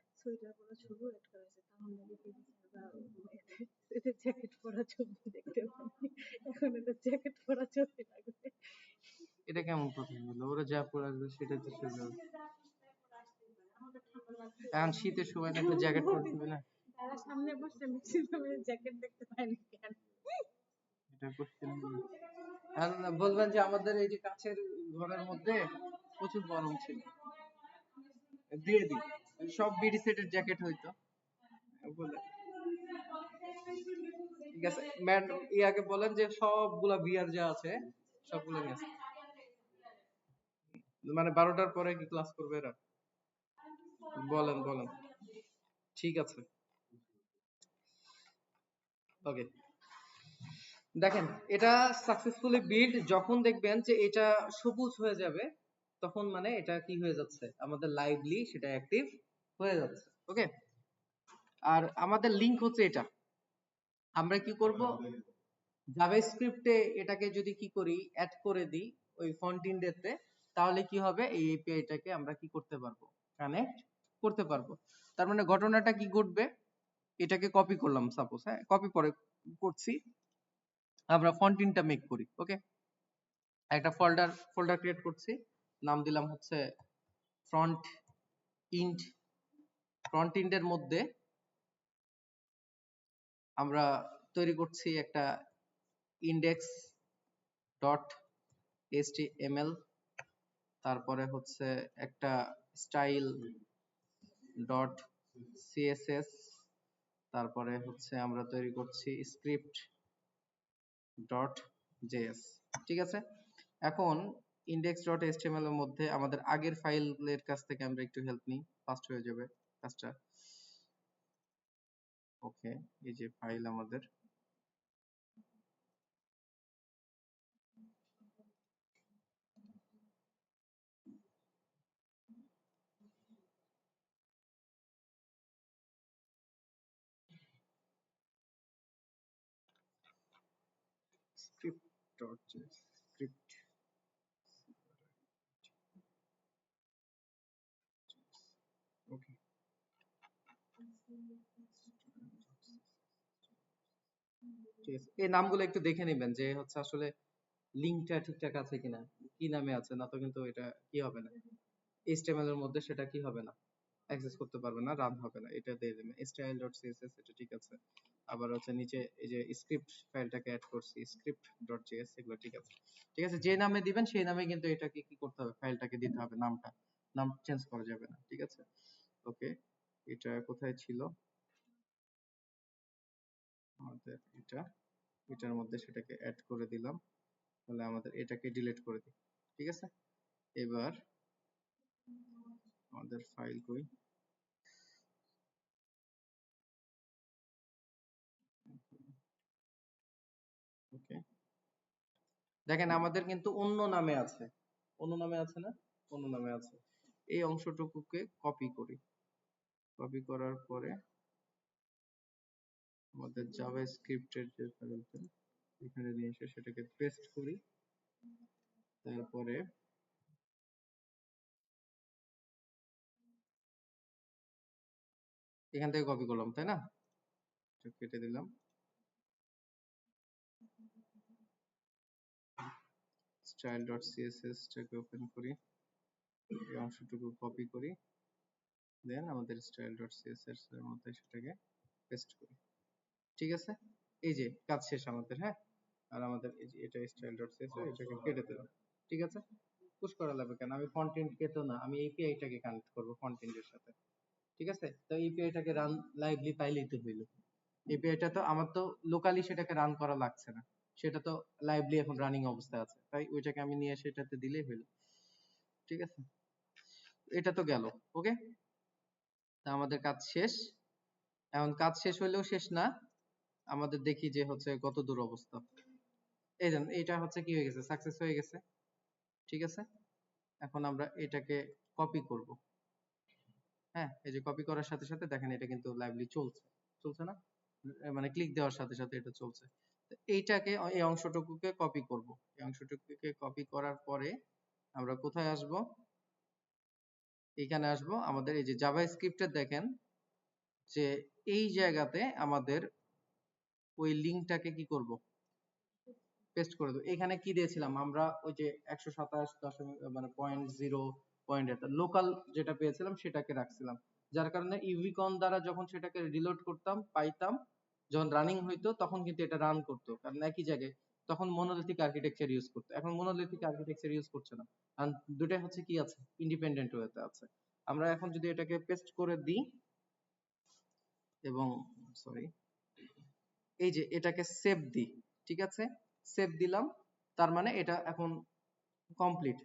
এটা কেমন কথা বললো, ওরা যা পরে আসবে সেটা তো সে যাবে। এখন শীতের সময় তো একটা জ্যাকেট পরতে হবে না, এটা কোশ্চেন। আর বলবেন যে আমাদের এই যে কাছের ঘরের মধ্যে প্রচুর গরম ছিল, দিয়ে দিই সব বিডি সেটের জ্যাকেট হইতো বলে। ঠিক আছে ম্যাডাম ইয়াকে বলেন যে সবগুলা বিয়ার যা আছে সবগুলো নিয়ে আসতে। মানে 12টার পরে কি ক্লাস করবে এরা? বলেন বলেন, ঠিক আছে ওকে। দেখেন এটা সাকসেসফুলি বিল্ড, যখন দেখবেন যে এটা সবুজ হয়ে যাবে তখন মানে এটা কি হয়ে যাচ্ছে, আমাদের লাইভলি সেটা অ্যাক্টিভ হয়ে যাচ্ছে। ওকে, আর আমাদের লিংক হচ্ছে এটা, আমরা কি করব, জাভাস্ক্রিপ্টে এটাকে যদি কি করি অ্যাড করে দিই ওই ফন্ট ইন্ডেতে, তাহলে কি হবে, এই এপিআইটাকে আমরা কি করতে পারবো, কানেক্ট করতে পারবো। তার মানে ঘটনাটা কি ঘটবে, এটাকে কপি করলাম সাপোজ, হ্যাঁ কপি পরে করছি, আমরা ফন্ট ইনটা মেক করি। ওকে, একটা ফোল্ডার ক্রিয়েট করছি, নাম দিলাম হচ্ছে ফ্রন্ট ইন্ড। ফ্রন্ট ইন্ডের মধ্যে আমরা তৈরি করছি একটা ইন্ডেক্স ডট এইচটিএমএল, তারপরে হচ্ছে একটা স্টাইল ডট সিএসএস, তারপরে হচ্ছে আমরা তৈরি করছি স্ক্রিপ্ট ডট জেএস। ঠিক আছে, এখন ইন্ডেক্স ডট এইচটিএমএল এর মধ্যে আমাদের আগের ফাইলের কাছ থেকে আমরা একটু হেল্প নিই, ফাস্ট হয়ে যাবে কাজটা। ওকে, এই যে ফাইল আমাদের, স্ক্রিপ্ট ডট জেএস, স্ক্রিপ্ট। ওকে, ঠিক আছে, এই নামগুলো একটু দেখে নেবেন যে হচ্ছে আসলে লিঙ্কটা ঠিকঠাক আছে কিনা, কি নামে আছে, না তো কিন্তু এটা কি হবে না, এইচটিএমএল এর মধ্যে সেটা কি হবে না, অ্যাক্সেস করতে পারবে না, রান হবে না। এটা দিয়ে দেবেন style.css, এটা ঠিক আছে। আবার হচ্ছে নিচে এই যে স্ক্রিপ্ট ফাইলটাকে অ্যাড করছি, script.js, এগুলো ঠিক আছে। ঠিক আছে, যে নামে দিবেন সেই নামে কিন্তু এটাকে কি করতে হবে, ফাইলটাকে দিতে হবে নামটা, নাম চেঞ্জ করা যাবে না। ঠিক আছে, ওকে, এটা কোথায় ছিল আমাদের, এটা এটার মধ্যে সেটাকে অ্যাড করে দিলাম, তাহলে আমাদের এটাকে ডিলিট করে দিই। ঠিক আছে, এবার আমাদের ফাইল কই, ওকে, দেখেন আমাদের কিন্তু অন্য নামে আছে, অন্য নামে আছে না, অন্য নামে আছে। এই অংশটুকুকে কপি করি, কপি করার পরে আমাদের জাভাস্ক্রিপ্টের যে ফাইলটা এখানে নিয়ে এসে সেটাকে পেস্ট করি, তারপরে এখান থেকে কপি করলাম তাই না, এটা কেটে দিলাম, style.css টাকে ওপেন করি, এই অংশটুকু কপি করি, দেন আমাদের style.css এর মধ্যে সেটাকে পেস্ট করি। ঠিক আছে, এই যে কাজ শেষ আমাদের, হ্যাঁ। আর আমাদের এই যে এটা style.css, এটাকে কেটে দিলাম। ঠিক আছে, পুশ করা লাগবে কেন, আমি কন্টেন্ট কে তো না, আমি এপিআইটাকে কানেক্ট করব কন্টেন্টের সাথে। ঠিক আছে, তো এপিআইটাকে রান লাইভলি পাইলেই তো হইলো। এপিআইটা তো আমার তো লোকালি সেটাকে রান করা লাগছে না, সেটা তো লাইভলি এখন রানিং অবস্থায় আছে, তাই ওইটাকে আমি নিয়ে এসে এটাতে দিলেই হইলো। ঠিক আছে, এটা তো গেল। ওকে, তা আমাদের কাজ শেষ। এখন কাজ শেষ হইলেও শেষ না, আমাদের দেখি যে হচ্ছে কত দূর অবস্থা। এই দেন এটা হচ্ছে কি হয়ে গেছে, সাকসেস হয়ে গেছে। ঠিক আছে, এখন আমরা এটাকে কপি করব। হ্যাঁ, এই যে কপি করার সাথে সাথে দেখেন এটা কিন্তু লাইভলি চলছে, চলছে না? মানে ক্লিক দেওয়ার সাথে সাথে এটা চলছে। তো এইটাকে, এই অংশটুকুকে কপি করব। এই অংশটুকুকে কপি করার পরে আমরা কোথায় আসব? এখানে আসব। আমাদের এই যে জাভাস্ক্রিপ্টে দেখেন যে এই জায়গাতে আমাদের ওই লিঙ্কটাকে কি করব, পেস্ট করে দেবো। এখানে কি দিয়েছিলাম আমরা, ওই যে 127 মানে 0.0 এটা লোকাল যেটা পেয়েছিলাম সেটাকে রাখছিলাম, যার কারণে ইভিকন দ্বারা যখন সেটাকে রিলোড করতাম পাইতাম, যখন রানিং হইতো তখন কিন্তু এটা রান করতো, কারণ একই জায়গায় তখন মনোলিথিক আর্কিটেকচার ইউজ করতো। এখন মনোলিথিক আর্কিটেকচার ইউজ করছে না, কারণ দুটাই হচ্ছে কি আছে, ইন্ডিপেন্ডেন্ট ওয়েতে আছে। আমরা এখন যদি এটাকে পেস্ট করে দিই এবং সরি এই যে এটাকে সেভ দিই, ঠিক আছে, সেভ দিলাম, তার মানে এটা এখন কমপ্লিট।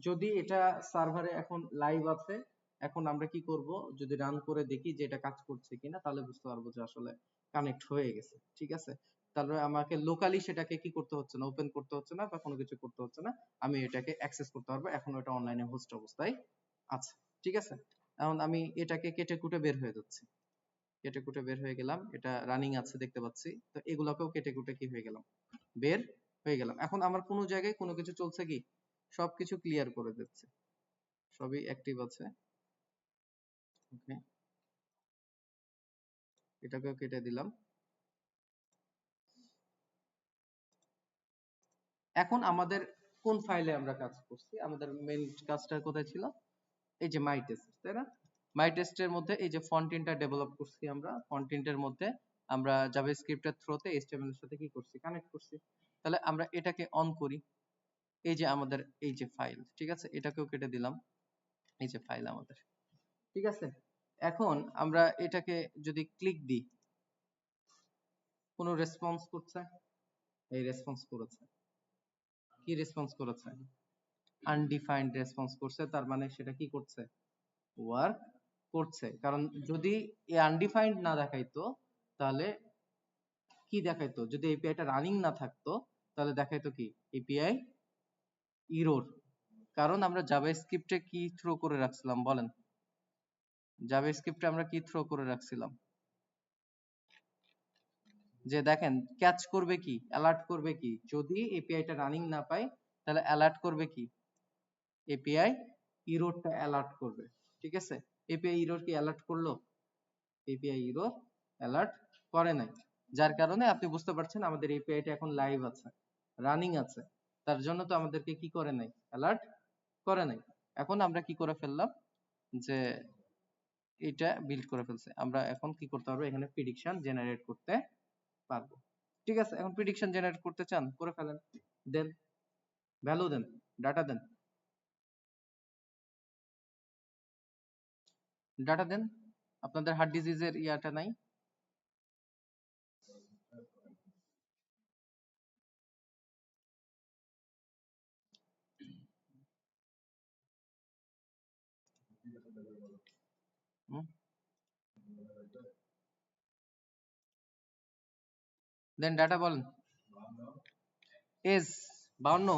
যদি এটা সার্ভারে এখন লাইভ আছে, এখন আমরা কি করব, যদি রান করে দেখি যে এটা কাজ করছে কিনা, তাহলে বুঝতে পারবো যে আসলে কানেক্ট হয়ে গেছে। ঠিক আছে, তাহলে আমাকে লোকালি সেটাকে কি করতে হচ্ছে না, ওপেন করতে হচ্ছে না বা কোনো কিছু করতে হচ্ছে না, আমি এটাকে অ্যাক্সেস করতে পারবো। এখন ওটা অনলাইনে হোস্ট অবস্থায় আছে। ঠিক আছে, এখন আমি এটাকে কেটে কুটে বের হয়ে যাচ্ছি, কেটে কুটে বের হয়ে গেলাম, এটা রানিং আছে দেখতে পাচ্ছি। তো এগুলোকেও কেটে কুটে কি হয়ে গেলাম, বের হয়ে গেলাম। এখন আমার কোনো জায়গায় কোনো কিছু চলছে কি, সবকিছু ক্লিয়ার করে দিচ্ছে, সবই অ্যাক্টিভ আছে। ওকে, এটাকেও কেটে দিলাম। এখন আমাদের কোন ফাইলে আমরা কাজ করছি, আমাদের মেইন কাজটা কোথায় ছিল, এই যে মাই টেস্ট, তাই না? মাই টেস্টের মধ্যে এই যে ফন্টিনটা ডেভেলপ করছি আমরা, ফন্টিনটার মধ্যে আমরা জাভাস্ক্রিপ্টের থ্রুতে এইচটিএমএল এর সাথে কি করছি, কানেক্ট করছি। তাহলে আমরা এটাকে অন করি, এই যে আমাদের এই যে ফাইল, ঠিক আছে, এটাকেও কেটে দিলাম, এই যে ফাইল আমাদের। ঠিক আছে, এখন আমরা এটাকে যদি ক্লিক দিই, কোনো রেসপন্স করছে? এই রেসপন্স করেছে। কি রেসপন্স করেছে? আনডিফাইন্ড রেসপন্স করছে, তার মানে সেটা কি করছে, ওয়ার্ক করছে। কারণ যদি এই আনডিফাইন্ড না দেখাইতো, তাহলে কি দেখাইতো, যদি এপিআইটা রানিং না থাকতো তাহলে দেখাইতো কি, এপিআই ইরোর। কারণ আমরা জাভাস্ক্রিপ্টে কি থ্রো করে রাখছিলাম বলেন, জাভাস্ক্রিপ্টে আমরা কি থ্রো করে রাখছিলাম, যে দেখেন ক্যাচ করবে কি, অ্যালার্ট করবে কি, যদি এপিআইটা রানিং না পায় তাহলে অ্যালার্ট করবে কি, এপিআই ইরোরটা অ্যালার্ট করবে। ঠিক আছে, এপিআই ইরোর কি অ্যালার্ট করলো? এপিআই ইরোর অ্যালার্ট করে নাই, যার কারণে আপনি বুঝতে পারছেন আমাদের এপিআইটা এখন লাইভ আছে, রানিং আছে, তার জন্য তো আমাদেরকে কি করে নাই, অ্যালার্ট করে নাই। এখন আমরা কি করে ফেললাম, যে এটা বিল্ড করে ফেলছে, আমরা এখন কি করতে পারবো, এখানে প্রেডিকশন জেনারেট করতে পারবো। ঠিক আছে, এখন প্রেডিকশন জেনারেট করতে চান, করে ফেলেন, দেন ভ্যালু দেন, ডাটা দেন, ডাটা দেন। আপনাদের হার্ট ডিজিজের ইয়াটা নাই? দেন ডাটা বলেন। এজ 52,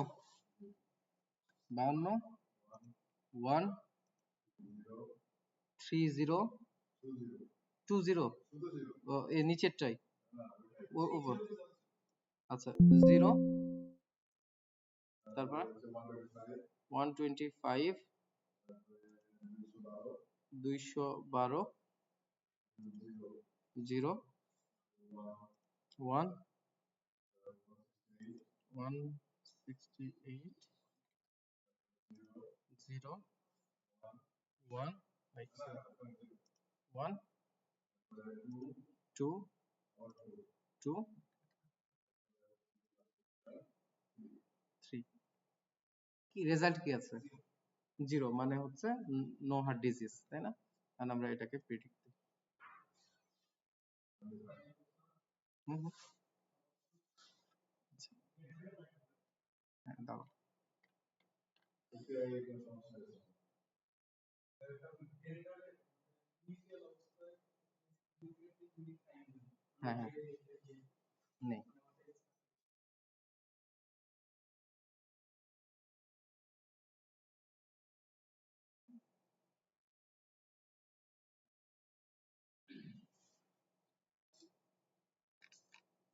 52, 1 30 20, ও এ নিচেরটাই, ও উপর, আচ্ছা 0, তারপর 125, 212, 0, 1, 168, 0, 1, 1, 2, 2, 3। কি রেজাল্ট কি আছে, 0, মানে হচ্ছে নো হার্ট ডিজিজ, তাই না? আর আমরা এটাকে প্রেডিক্ট দিই। হুম হুম, আচ্ছা, হ্যাঁ দাও। হ্যাঁ হ্যাঁ নেই।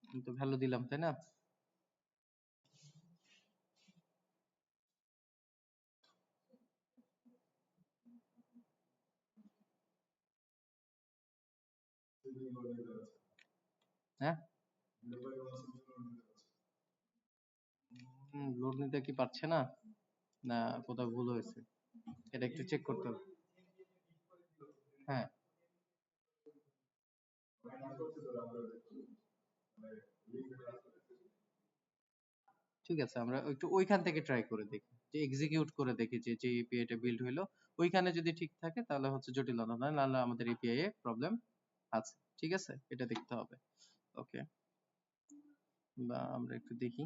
আমি তো ভ্যালু দিলাম তাই না? হ্যাঁ লোড নিতে কি পারছে না, না কোথাও ভুল হয়েছে? এটা একটু চেক করতে হবে। হ্যাঁ ঠিক আছে, আমরা একটু ওইখান থেকে ট্রাই করে দেখি, যে এক্সিকিউট করে দেখি যে যে এপিআই টা বিল্ড হইলো ওইখানে যদি ঠিক থাকে তাহলে হচ্ছে জটিলতা নয়, নাহলে আমাদের এপিআই এ প্রবলেম আছে। ঠিক আছে, এটা দেখতে হবে। ওকে, বা আমরা একটু দেখি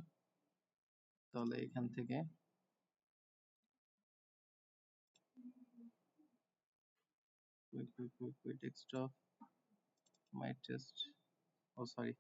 তাহলে এখান থেকে wait extra my test, oh sorry,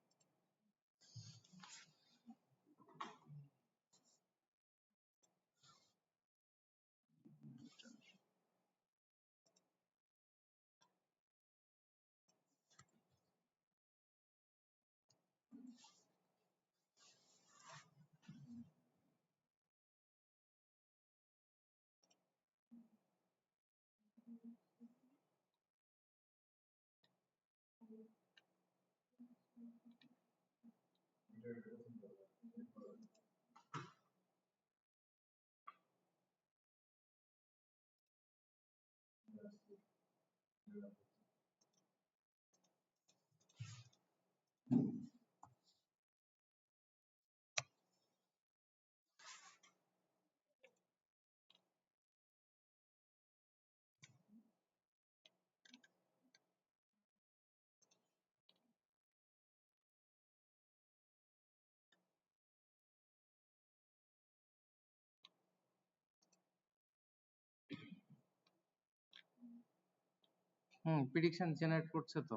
prediction generate করছে তো,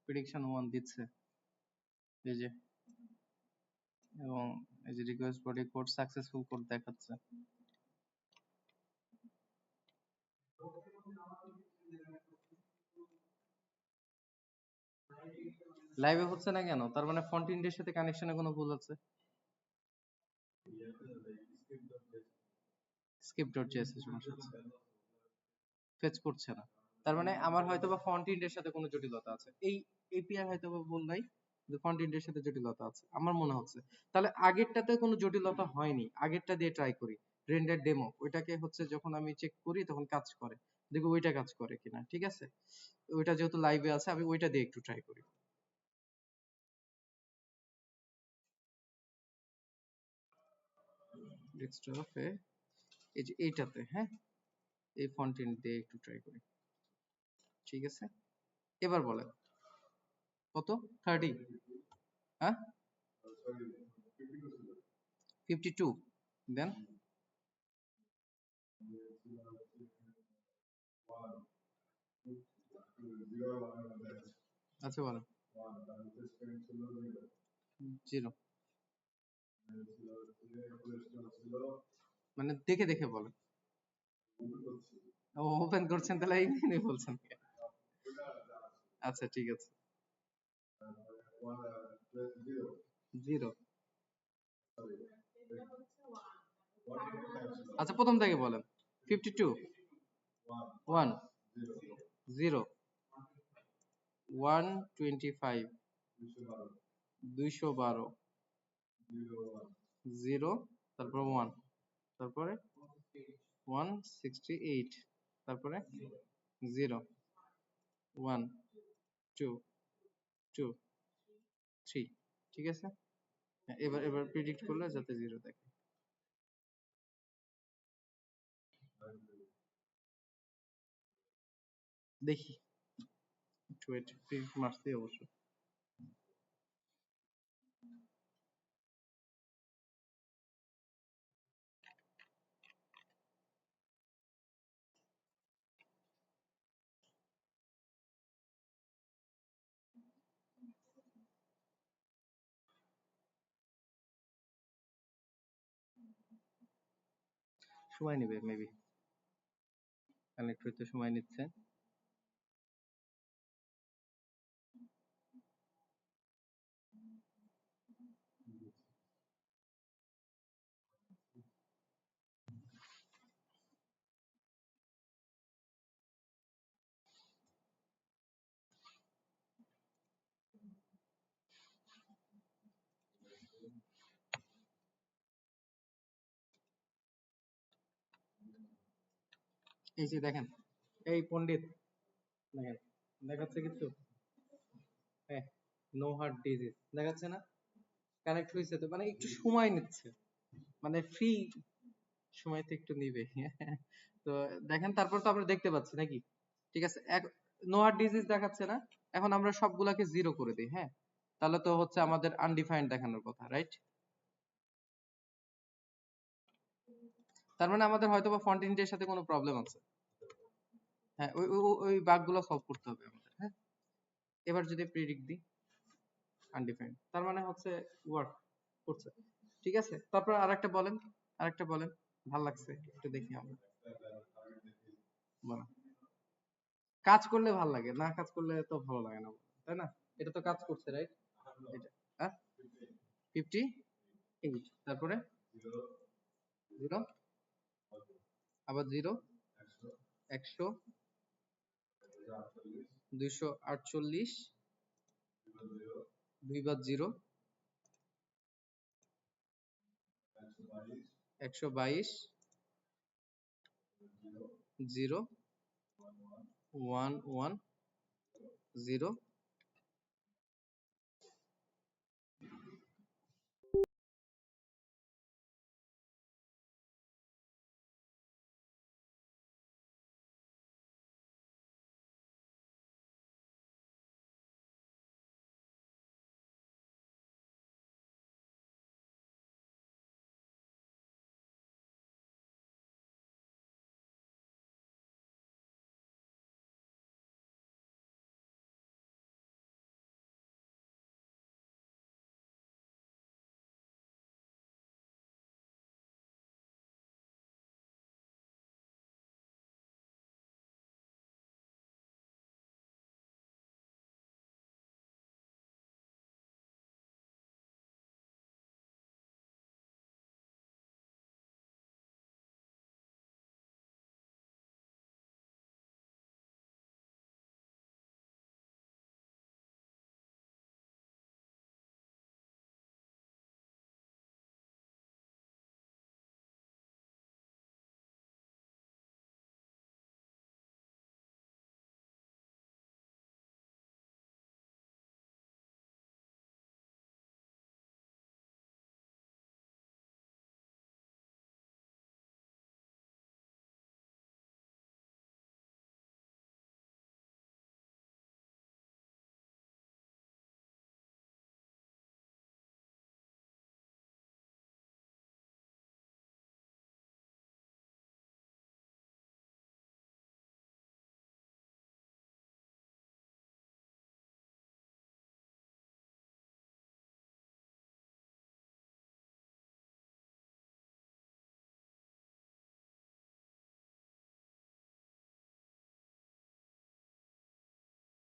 প্রিডিকশন 1 দিচ্ছে এই যে, এবং এই যে request body code successful code দেখাচ্ছে। লাইভে হচ্ছে না কেন? তার মানে ফন্ট ইন্ডের সাথে কানেকশনে কোনো ভুল আছে। স্কিপ ডট জেএস এর সমস্যা আছে, ফেচ করছে না। তার মানে আমার হয়তোবা ফন্ট ইন্ডের সাথে কোনো জটিলতা আছে, এই এপিআই হয়তোবা ভুল নাই, কিন্তু ফন্ট ইন্ডের সাথে জটিলতা আছে আমার মনে হচ্ছে। তাহলে আগেরটাতে কোনো জটিলতা হয়নি, আগেরটা দিয়ে ট্রাই করি, রেন্ডার ডেমো, ওইটাকে হচ্ছে যখন আমি চেক করি তখন কাজ করে, দেখো ওইটা কাজ করে কিনা। ঠিক আছে, ওইটা যেহেতু লাইভে আছে আমি ওইটা দিয়ে একটু ট্রাই করি। ডেস্কটপে এই যে এইটাতে, হ্যাঁ এই ফন্টেন্ট দিয়ে একটু ট্রাই করি। ঠিক আছে, এবার বলেন কত? 30? হ্যাঁ 52, দেন আচ্ছা বলেন। 0 মানে দেখে দেখে বলেন। ও ওপেন করছেন তাহলে এইখানে বলছেন। আচ্ছা ঠিক আছে। 0, আচ্ছা প্রথম থেকে বলেন। 52, 1, 0, 125, 212, 0, তারপর 1, তারপরে 168, তারপরে 0, 1, 2, 2, 3। ঠিক আছে, হ্যাঁ, এবার এবার প্রেডিক্ট করলে যাতে 0 দেখে। দেখি একটু ওয়েট, প্রেডিক্ট মারছি অবশ্য। সময় নেবে মেবি, কানেক্ট হইতে সময় নিচ্ছে। এই যে দেখেন, এই পণ্ডিত দেখেন, দেখাচ্ছে কিছু? হ্যাঁ, নো হার্ট ডিজিজ দেখাচ্ছে না? কানেক্ট হয়েছে তো, মানে একটু সময় নিচ্ছে, মানে ফ্রি সময় তো একটু নিবে। তো দেখেন, তারপর তো আমরা দেখতে পাচ্ছি নাকি? ঠিক আছে, নো হার্ট ডিজিজ দেখাচ্ছে না? এখন আমরা সবগুলাকে জিরো করে দিই, হ্যাঁ, তাহলে তো হচ্ছে আমাদের আনডিফাইন্ড দেখানোর কথা, রাইট? তার মানে আমাদের হয়তো বা ফন্ট ইন্টের সাথে কোনো প্রবলেম আছে। হ্যাঁ, ওই বাগগুলো সলভ করতে হবে আমাদের, হ্যাঁ। এবার যদি প্রিডিক্ট দিই আনডিফাইন্ড, তার মানে হচ্ছে ওয়ার্ক করছে। ঠিক আছে, তারপর আরেকটা বলেন, আরেকটা বলেন, ভাল লাগছে একটু দেখি আমরা। বলেন। কাজ করলে ভাল লাগে, না কাজ করলে তো ভালো লাগে না, তাই না? এটা তো কাজ করছে, রাইট? এটা হ্যাঁ 58, তারপরে 0, আবার 0, 100, 248, 2 বার 0, 122, 0, 1 1, 0,